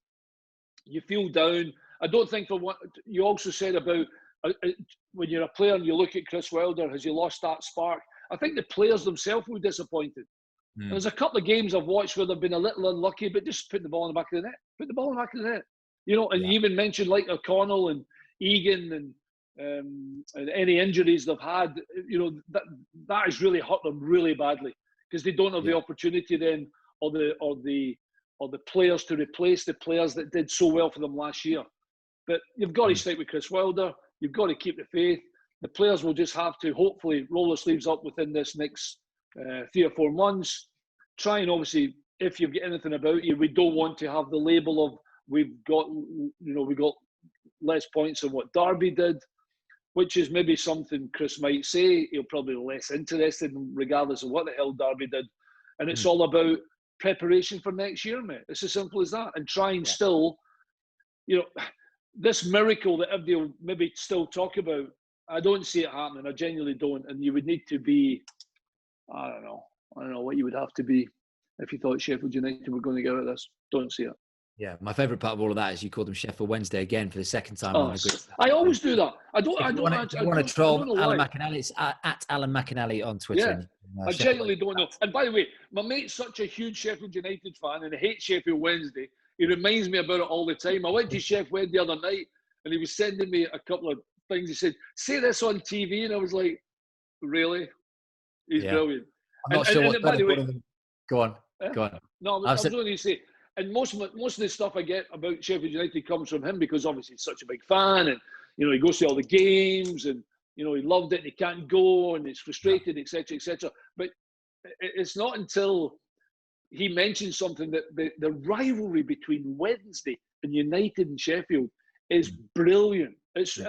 you feel down. I don't think for what you also said about when you're a player and you look at Chris Wilder, has he lost that spark? I think the players themselves were disappointed. There's a couple of games I've watched where they've been a little unlucky, but just put the ball in the back of the net. Put the ball in the back of the net. And you even mentioned like O'Connell and Egan and any injuries they've had. That has really hurt them really badly because they don't have the opportunity then or the players to replace the players that did so well for them last year. But you've got to stick with Chris Wilder. You've got to keep the faith. The players will just have to hopefully roll their sleeves up within this next 3 or 4 months. Try and obviously, if you've got anything about you, we don't want to have the label of we got less points than what Derby did, which is maybe something Chris might say. He'll probably be less interested regardless of what the hell Derby did. And it's all about preparation for next year, mate. It's as simple as that. And try and still, this miracle that everybody will maybe still talk about, I don't see it happening. I genuinely don't. And you would need to be, I don't know what you would have to be if you thought Sheffield United were going to get out of this. Don't see it. Yeah, my favourite part of all of that is you called them Sheffield Wednesday again for the second time. I always do that. I don't want to troll Alan McInally. It's at Alan McInally on Twitter. Yeah, I genuinely don't know. And by the way, my mate's such a huge Sheffield United fan and he hates Sheffield Wednesday. He reminds me about it all the time. I went to Sheffield Wednesday the other night and he was sending me a couple of things. He said, "Say this on TV," and I was like, "Really?" He's brilliant. I'm not sure what. By the way, go on. No, I was only going to say, and most of the stuff I get about Sheffield United comes from him because obviously he's such a big fan, and he goes to all the games, and he loved it, and he can't go, and he's frustrated, etc., etc. But it's not until he mentions something that the rivalry between Wednesday and United and Sheffield is brilliant. It's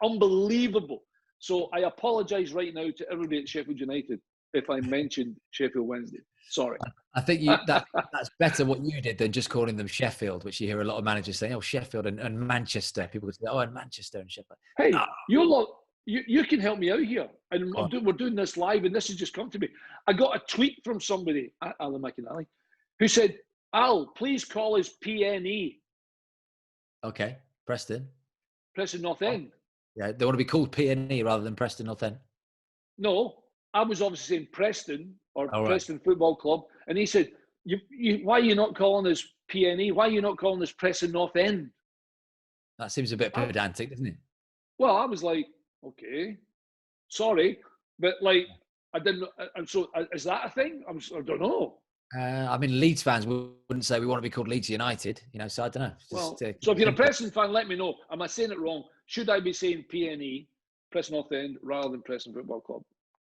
unbelievable. So I apologise right now to everybody at Sheffield United if I mentioned Sheffield Wednesday. Sorry. I think that's better what you did than just calling them Sheffield, which you hear a lot of managers saying, Sheffield and Manchester. People would say, and Manchester and Sheffield. Hey, you can help me out here. And we're doing this live, and this has just come to me. I got a tweet from somebody, Alan McInally, who said, "Al, please call us PNE." Okay, Preston North End. Yeah, they want to be called PNE rather than Preston North End. No, I was obviously saying Preston or Preston Football Club, and he said, "Why are you not calling us PNE? Why are you not calling us Preston North End?" That seems a bit pedantic, doesn't it? Well, I was like, okay, sorry, but I didn't. And so, is that a thing? I don't know. Leeds fans wouldn't say we want to be called Leeds United, so I don't know. So if you're a Preston fan, let me know. Am I saying it wrong? Should I be saying PNE, Preston North End, rather than Preston Football Club?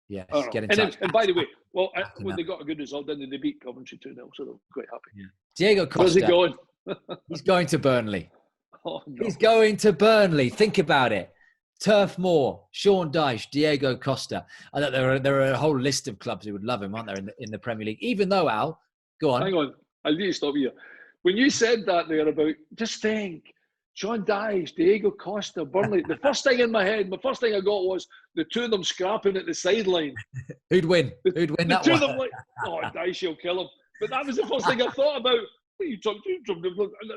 Yes, I don't know. get in And, touch. and by the way, well, Acting when up. they got a good result, then they beat Coventry 2-0, so they're quite happy. Yeah. Diego Where's he Costa, going? he's going to Burnley. Oh, no. He's going to Burnley. Think about it. Turf Moor, Sean Dyche, Diego Costa. I know there are a whole list of clubs who would love him, aren't there, in the Premier League? Even though, Al, go on. Hang on. I need to stop you. When you said that there about, just think, Sean Dyche, Diego Costa, Burnley, the first thing in my head, the first thing I got was the two of them scrapping at the sideline. Who'd win? Who'd win that two one? of them like, oh, Dyche will kill him. But that was the first thing I thought about. What are you talking?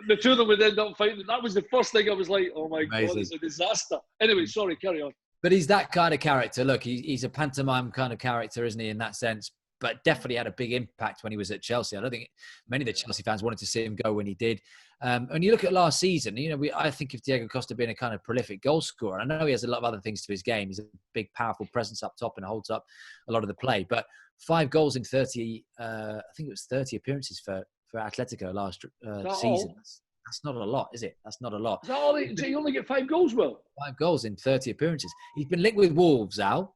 The two of them would end up fighting. That was the first thing I was like, oh my God, it's a disaster. Anyway, sorry, carry on. But he's that kind of character. Look, he's a pantomime kind of character, isn't he, in that sense? But definitely had a big impact when he was at Chelsea. I don't think many of the Chelsea fans wanted to see him go when he did. And you look at last season, I think of Diego Costa being a kind of prolific goal scorer. I know he has a lot of other things to his game. He's a big, powerful presence up top and holds up a lot of the play. But 5 goals in 30, I think it was 30 appearances for Atletico last season. That's not a lot, is it? That's not a lot. Is that all? So you only get 5 goals, Will? 5 goals in 30 appearances. He's been linked with Wolves, Al.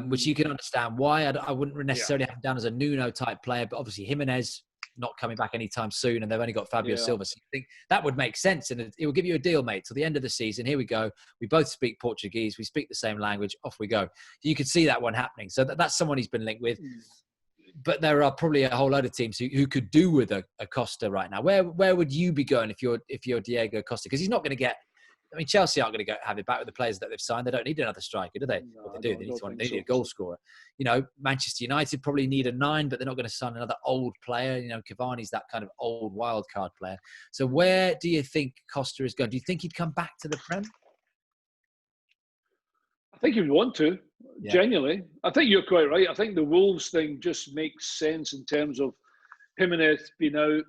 Which you can understand why. I wouldn't necessarily have him down as a Nuno-type player, but obviously Jimenez not coming back anytime soon, and they've only got Fabio Silva. So you think that would make sense, and it will give you a deal, mate. Till the end of the season, here we go. We both speak Portuguese. We speak the same language. Off we go. You could see that one happening. So that's someone he's been linked with. But there are probably a whole load of teams who could do with a Costa right now. Where would you be going if you're Diego Costa? Because he's not going to get. I mean, Chelsea aren't going to have it back with the players that they've signed. They don't need another striker, do they? No, What they do, they need a goal scorer. Manchester United probably need a 9, but they're not going to sign another old player. Cavani's that kind of old wild card player. So where do you think Costa is going? Do you think he'd come back to the Prem? I think he would want to, genuinely. I think you're quite right. I think the Wolves thing just makes sense in terms of Jimenez being out.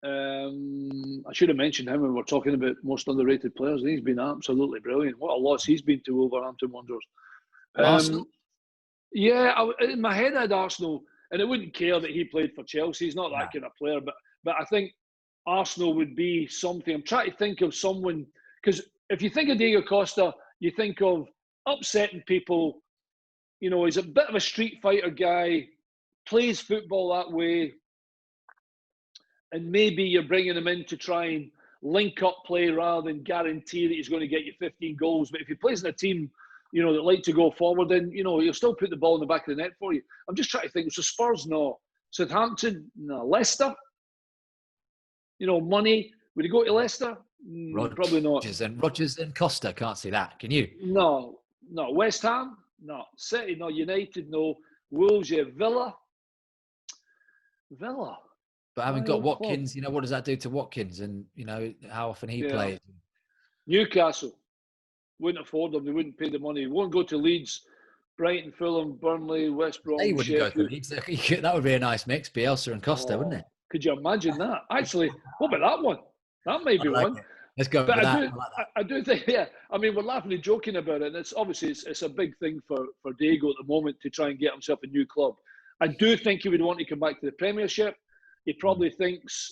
I should have mentioned him when we're talking about most underrated players. He's been absolutely brilliant. What a loss he's been to Wolverhampton Wanderers. Arsenal? Yeah, in my head I had Arsenal, and I wouldn't care that he played for Chelsea. He's not that kind of player, but I think Arsenal would be something. I'm trying to think of someone, because if you think of Diego Costa, you think of upsetting people. He's a bit of a street fighter guy, plays football that way. And maybe you're bringing him in to try and link up play rather than guarantee that he's going to get you 15 goals. But if he plays in a team, that like to go forward, then, he'll still put the ball in the back of the net for you. I'm just trying to think. So Spurs, no. Southampton, no. Leicester, money. Would he go to Leicester? Probably not. Rodgers and Costa, can't see that. Can you? No. West Ham, no. City, no. United, no. Wolves, yeah. Villa. But having got Watkins, what does that do to Watkins and, how often he plays? Newcastle. Wouldn't afford them. They wouldn't pay the money. Won't go to Leeds, Brighton, Fulham, Burnley, West Brom, They wouldn't Sheffield. go to Leeds. That would be a nice mix, Bielsa and Costa, wouldn't it? Could you imagine that? Actually, what about that one? That may be one. Let's go for that. I do think, I mean, we're laughing and joking about it, and it's obviously it's a big thing for Diego at the moment to try and get himself a new club. I do think he would want to come back to the Premiership. He probably thinks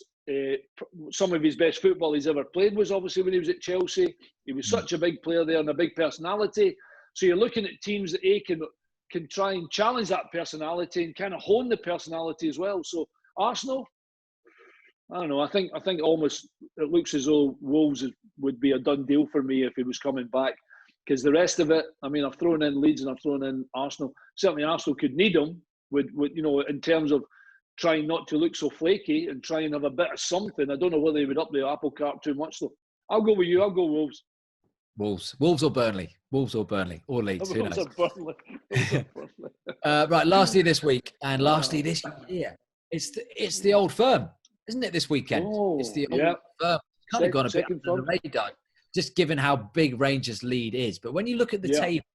some of his best football he's ever played was obviously when he was at Chelsea. He was such a big player there and a big personality. So you're looking at teams that can try and challenge that personality and kind of hone the personality as well. So Arsenal, I don't know. I think almost it looks as though Wolves would be a done deal for me if he was coming back. Because the rest of it, I mean, I've thrown in Leeds and I've thrown in Arsenal. Certainly Arsenal could need him with in terms of trying not to look so flaky and try and have a bit of something. I don't know whether they would up the apple cart too much, though. I'll go with you. I'll go Wolves. Wolves or Burnley. Or Leeds. Who knows? Burnley. Right, lastly this week and lastly this year, it's the Old Firm, isn't it, this weekend? It's the Old Firm. It's kind of gone a bit under the radar, just given how big Rangers' lead is. But when you look at the table,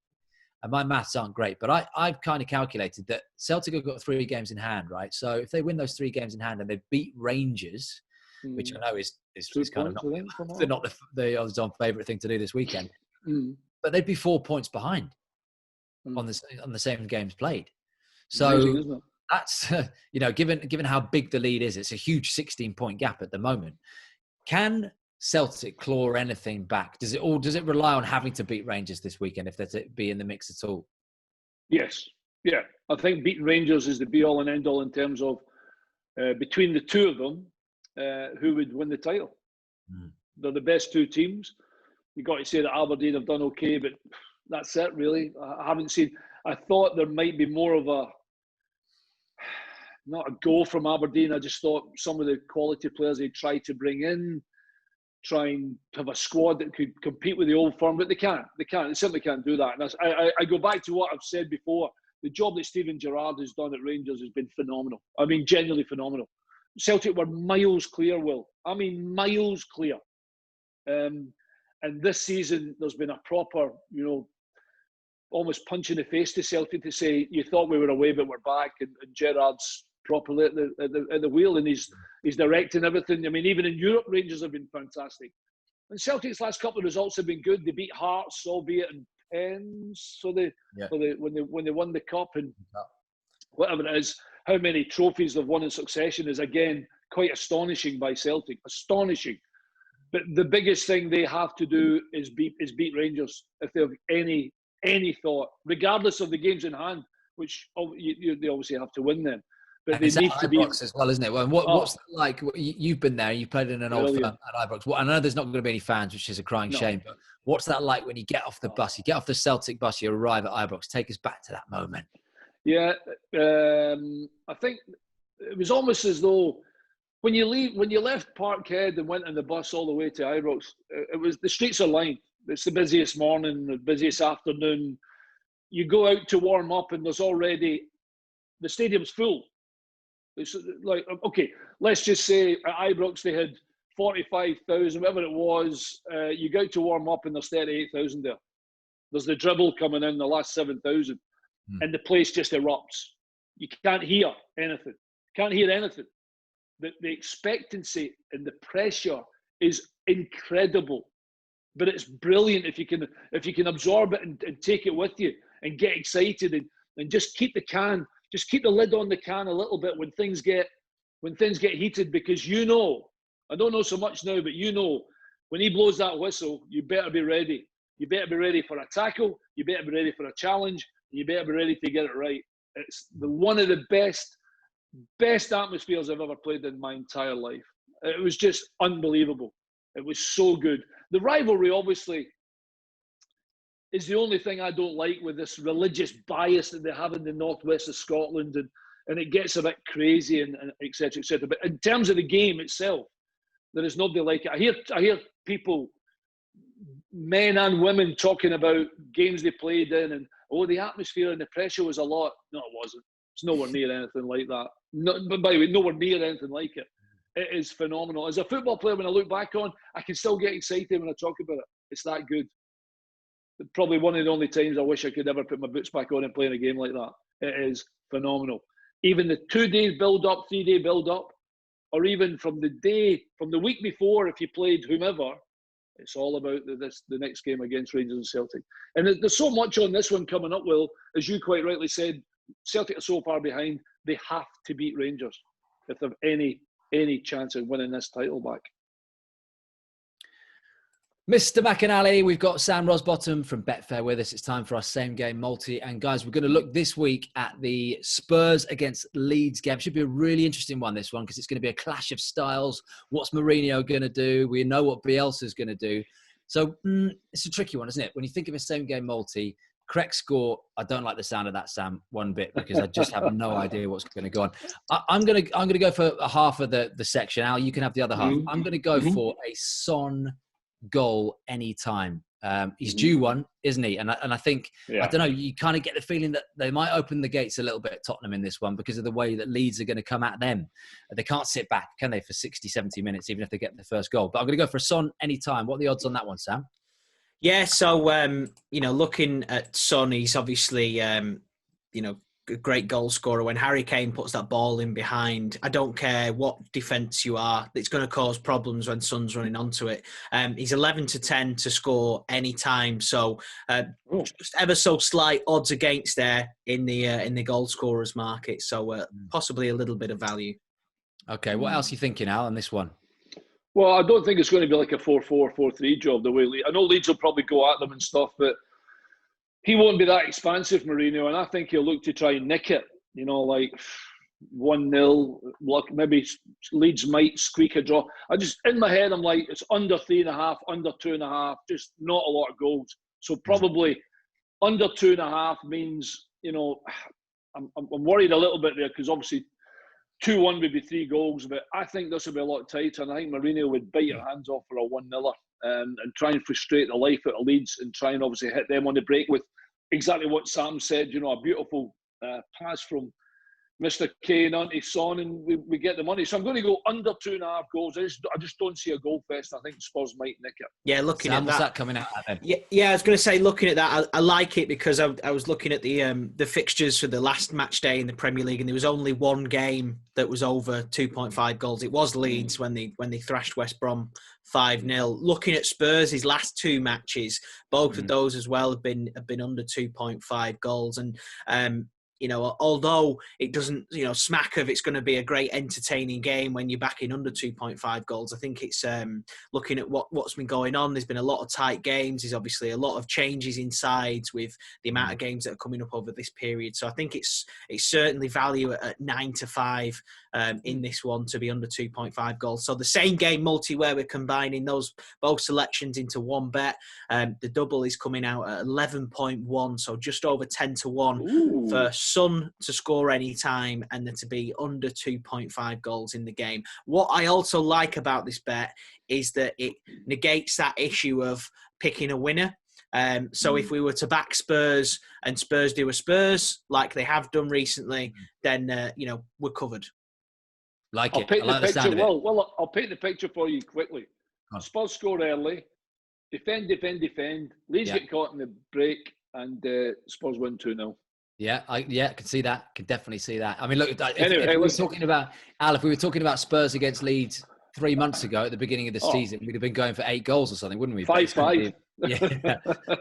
and my maths aren't great, but I've kind of calculated that Celtic have got 3 games in hand, right? So if they win those 3 games in hand and they beat Rangers, which I know is kind of not the odds-on favourite thing to do this weekend, but they'd be 4 points behind on the same games played. So amazing, that's given how big the lead is, it's a huge 16-point gap at the moment. Can Celtic claw anything back? Does it rely on having to beat Rangers this weekend if they're to be in the mix at all? Yes. Yeah, I think beating Rangers is the be-all and end-all in terms of between the two of them, who would win the title. They're the best two teams. You've got to say that Aberdeen have done okay, but that's it, really. I haven't seen... I thought there might be more of a... Not a go from Aberdeen. I just thought some of the quality players they tried to bring in, try and have a squad that could compete with the old firm, but they can't. They can't. They simply can't do that. And I go back to what I've said before. The job that Steven Gerrard has done at Rangers has been phenomenal. I mean, genuinely phenomenal. Celtic were miles clear, Will. I mean, miles clear. And this season, there's been a proper, almost punch in the face to Celtic to say, you thought we were away, but we're back. And Gerrard's properly at the wheel, and he's directing everything. I mean, even in Europe, Rangers have been fantastic. And Celtic's last couple of results have been good. They beat Hearts, albeit in pens. So when they won the cup and whatever it is, how many trophies they've won in succession is again quite astonishing by Celtic. Astonishing. But the biggest thing they have to do is beat Rangers if they have any thought, regardless of the games in hand, which they obviously have to win them. But and they need to be as well, isn't it? Well, what's like? You've been there. You've played in an old firm at Ibrox. I know there's not going to be any fans, which is a crying shame. But what's that like when you get off the bus? You get off the Celtic bus. You arrive at Ibrox. Take us back to that moment. Yeah, I think it was almost as though when you left Parkhead and went on the bus all the way to Ibrox, it was the streets are lined. It's the busiest morning, the busiest afternoon. You go out to warm up, and there's already the stadium's full. It's like, okay, let's just say at Ibrox they had 45,000, whatever it was. You go out to warm up, and there's 38,000 there. There's the dribble coming in, the last 7,000, and the place just erupts. You can't hear anything. Can't hear anything. The expectancy and the pressure is incredible. But it's brilliant if you can absorb it and take it with you and get excited and just keep the lid on the can a little bit when things get heated, because I don't know so much now, but when he blows that whistle, you better be ready. You better be ready for a tackle, you better be ready for a challenge, and you better be ready to get it right. It's one of the best atmospheres I've ever played in my entire life. It was just unbelievable. It was so good. The rivalry, obviously, is the only thing I don't like with this religious bias that they have in the northwest of Scotland, and it gets a bit crazy and et cetera, et cetera. But in terms of the game itself, there is nobody like it. I hear people, men and women, talking about games they played in, and the atmosphere and the pressure was a lot. No, it wasn't. It's nowhere near anything like that. But by the way, nowhere near anything like it. It is phenomenal. As a football player, when I look back on, I can still get excited when I talk about it. It's that good. Probably one of the only times I wish I could ever put my boots back on and play in a game like that. It is phenomenal. Even the 2-day build-up, 3-day build-up, or even from the week before, if you played whomever, it's all about the next game against Rangers and Celtic. And there's so much on this one coming up, Will. As you quite rightly said, Celtic are so far behind, they have to beat Rangers if they have any chance of winning this title back. Mr. McInally, we've got Sam Rosbottom from Betfair with us. It's time for our same game multi. And guys, we're going to look this week at the Spurs against Leeds game. Should be a really interesting one, this one, because it's going to be a clash of styles. What's Mourinho going to do? We know what Bielsa's going to do. So it's a tricky one, isn't it? When you think of a same game multi, correct score, I don't like the sound of that, Sam, one bit, because I just have no idea what's going to go on. I'm going to go for a half of the section. Al, you can have the other half. I'm going to go for a Son goal anytime. He's due one, isn't he? And I think, I don't know, you kind of get the feeling that they might open the gates a little bit at Tottenham in this one because of the way that Leeds are going to come at them. They can't sit back, can they, for 60, 70 minutes, even if they get the first goal. But I'm going to go for a Son anytime. What are the odds on that one, Sam? Yeah, so, looking at Son, he's obviously, a great goal scorer. When Harry Kane puts that ball in behind, I don't care what defence you are, it's going to cause problems when Son's running onto it. He's 11-10 to score any time, so just ever so slight odds against there in the goal scorers market. So possibly a little bit of value. Okay, what else are you thinking, Al, on this one? Well, I don't think it's going to be like a 4-4, 4-3 job the way I know Leeds will probably go at them and stuff, but he won't be that expansive, Mourinho, and I think he'll look to try and nick it. You know, like 1-0. Look, maybe Leeds might squeak a draw. In my head, I'm like, it's under 3.5, under 2.5, just not a lot of goals. So probably under 2.5 means, you know, I'm worried a little bit there because obviously 2-1 would be 3 goals, but I think this will be a lot tighter, and I think Mourinho would bite your hands off for a 1-0 and try and frustrate the life out of Leeds and try and obviously hit them on the break with exactly what Sam said, you know, a beautiful pass from Mr. Kane onto Son, and we get the money. So I'm going to go under 2.5 goals. I just don't see a goal fest. I think Spurs might nick it. Yeah, looking Sam, at what's that coming out then? Yeah, I was going to say, looking at that, I like it because I was looking at the fixtures for the last match day in the Premier League, and there was only one game that was over 2.5 goals. It was Leeds when they thrashed West Brom 5-0. Looking at Spurs, his last 2 matches, both of those as well have been under 2.5 goals, and you know, although it doesn't, you know, smack of it's going to be a great entertaining game when you're backing under 2.5 goals. I think it's looking at what's been going on. There's been a lot of tight games. There's obviously a lot of changes in sides with the amount of games that are coming up over this period. So I think it's certainly value at 9-5 in this one to be under 2.5 goals. So the same game multi where we're combining those both selections into one bet. The double is coming out at 11.1, so just over 10-1 for Son to score any time and there to be under 2.5 goals in the game. What I also like about this bet is that it negates that issue of picking a winner. So if we were to back Spurs and Spurs do a Spurs like they have done recently, then you know, we're covered. Like I'll it. paint I like the the sound picture. of it. Well, I'll paint the picture for you quickly. Spurs score early, defend. Leeds get caught in the break, and Spurs win 2-0. Yeah, I can see that. Can definitely see that. I mean, look, Anyway, if we were talking about Al, if we were talking about Spurs against Leeds 3 months ago at the beginning of the season, we'd have been going for 8 goals or something, wouldn't we? 5-5. Yeah,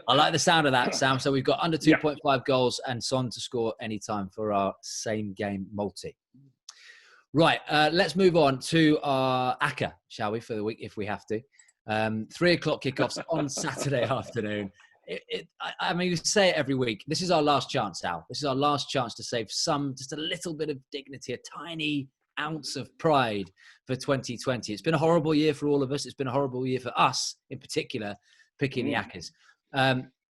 I like the sound of that, Sam. So we've got under 2.5 goals and Son to score anytime for our same game multi. Right, let's move on to our ACCA, shall we, for the week if we have to. 3 o'clock kickoffs on Saturday afternoon. I mean, we say it every week. This is our last chance, Al. This is our last chance to save just a little bit of dignity, a tiny ounce of pride for 2020. It's been a horrible year for all of us. It's been a horrible year for us, in particular, picking the Accas.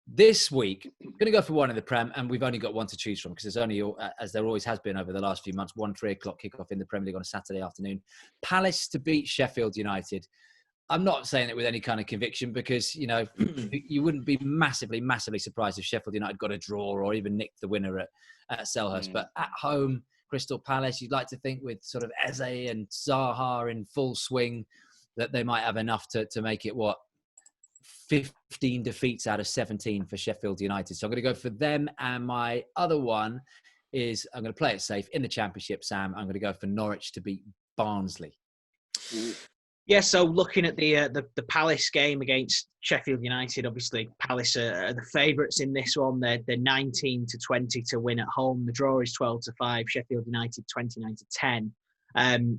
This week, I'm going to go for one in the Prem, and we've only got one to choose from because there's only, as there always has been over the last few months, 1 3 o'clock kickoff in the Premier League on a Saturday afternoon. Palace to beat Sheffield United. I'm not saying it with any kind of conviction because, you know, you wouldn't be massively surprised if Sheffield United got a draw or even nicked the winner at Selhurst. But at home, Crystal Palace, you'd like to think with sort of Eze and Zaha in full swing that they might have enough to make it, 15 defeats out of 17 for Sheffield United. So I'm going to go for them. And my other one is, I'm going to play it safe in the Championship, Sam. I'm going to go for Norwich to beat Barnsley. Yeah, so looking at the Palace game against Sheffield United, obviously Palace are the favourites in this one. They're 19-20 to win at home. The draw is 12-5. Sheffield United 29-10.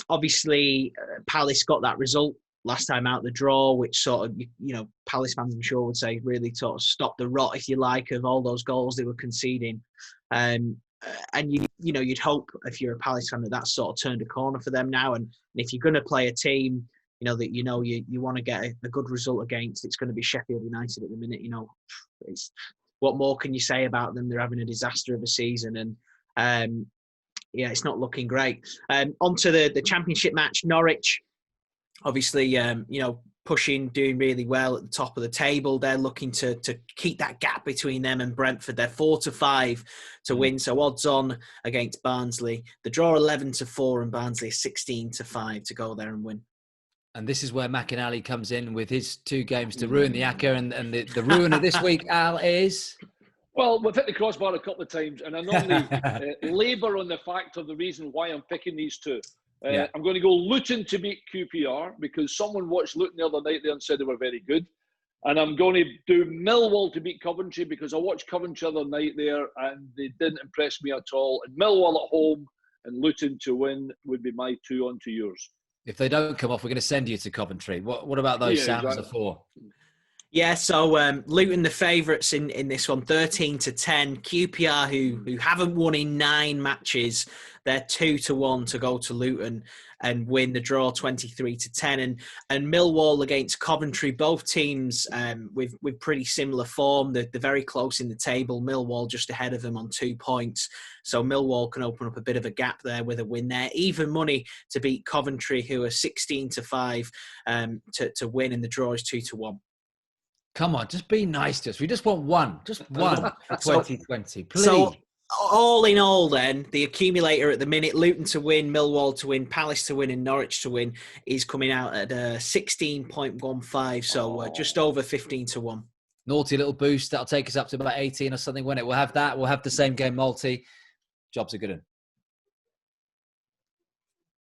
Obviously, Palace got that result last time out, the draw, which sort of, you know, Palace fans I'm sure would say really sort of stopped the rot, if you like, of all those goals they were conceding. And you know, you'd hope if you're a Palace fan that sort of turned a corner for them now. And if you're going to play a team, you know, that you want to get a good result against, it's going to be Sheffield United at the minute. You know, what more can you say about them? They're having a disaster of a season, and it's not looking great. Onto the Championship match, Norwich. Obviously, you know, pushing, doing really well at the top of the table. They're looking to keep that gap between them and Brentford. They're 4-5 to win. So odds on against Barnsley. The draw 11-4 and Barnsley 16-5 to go there and win. And this is where McInally comes in with his 2 games to ruin the ACCA. And the ruin of this week, Al, is... Well, we've hit the crossbar a couple of times, and I normally labour on the fact of the reason why I'm picking these 2. I'm going to go Luton to beat QPR because someone watched Luton the other night there and said they were very good. And I'm going to do Millwall to beat Coventry because I watched Coventry the other night there and they didn't impress me at all. And Millwall at home and Luton to win would be my 2 on to yours. If they don't come off, we're going to send you to Coventry. What about those sounds exactly. of 4? Yeah, so Luton the favourites in this one, 13-10. QPR, who haven't won in 9 matches, they're 2-1 to go to Luton and win the draw 23-10. And Millwall against Coventry, both teams with pretty similar form. They're very close in the table. Millwall just ahead of them on 2 points. So Millwall can open up a bit of a gap there with a win there. Even money to beat Coventry, who are 16-5 to win, and the draw is 2-1. Come on, just be nice to us. We just want one for 2020, please. So, all in all, then, the accumulator at the minute, Luton to win, Millwall to win, Palace to win, and Norwich to win, is coming out at 16.15. So, just over 15-1. Naughty little boost. That'll take us up to about 18 or something, won't it? We'll have that. We'll have the same game multi. Jobs are good.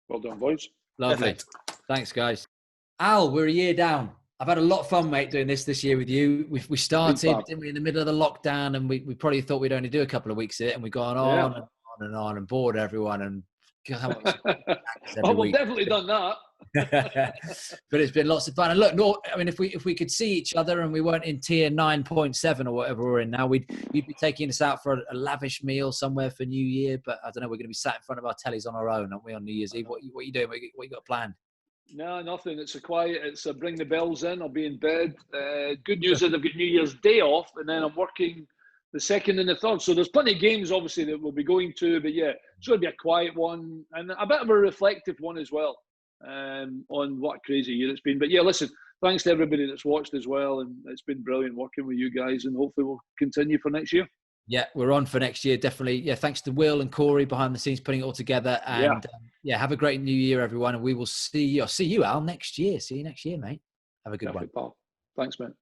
Well done, boys. Lovely. Perfect. Thanks, guys. Al, we're a year down. I've had a lot of fun, mate, doing this year with you. We started, didn't we, in the middle of the lockdown, and we probably thought we'd only do a couple of weeks of it, and we've gone on and on and on and bored everyone. And we've definitely done that. But it's been lots of fun. And look, I mean, if we could see each other and we weren't in tier 9.7 or whatever we're in now, you'd be taking us out for a lavish meal somewhere for New Year. But I don't know, we're going to be sat in front of our tellies on our own, aren't we, on New Year's Eve? What are you doing? What you got planned? No, nothing. It's a quiet. It's a bring the bells in. I'll be in bed. Good news is I've got New Year's Day off, and then I'm working the 2nd and the 3rd. So there's plenty of games, obviously, that we'll be going to. But yeah, it's going to be a quiet one and a bit of a reflective one as well on what a crazy year it's been. But yeah, listen, thanks to everybody that's watched as well, and it's been brilliant working with you guys, and hopefully we'll continue for next year. Yeah, we're on for next year, definitely. Yeah, thanks to Will and Corey behind the scenes putting it all together. And have a great new year, everyone. And we will see you, Al, next year. See you next year, mate. Have a good one. Pal. Thanks, man.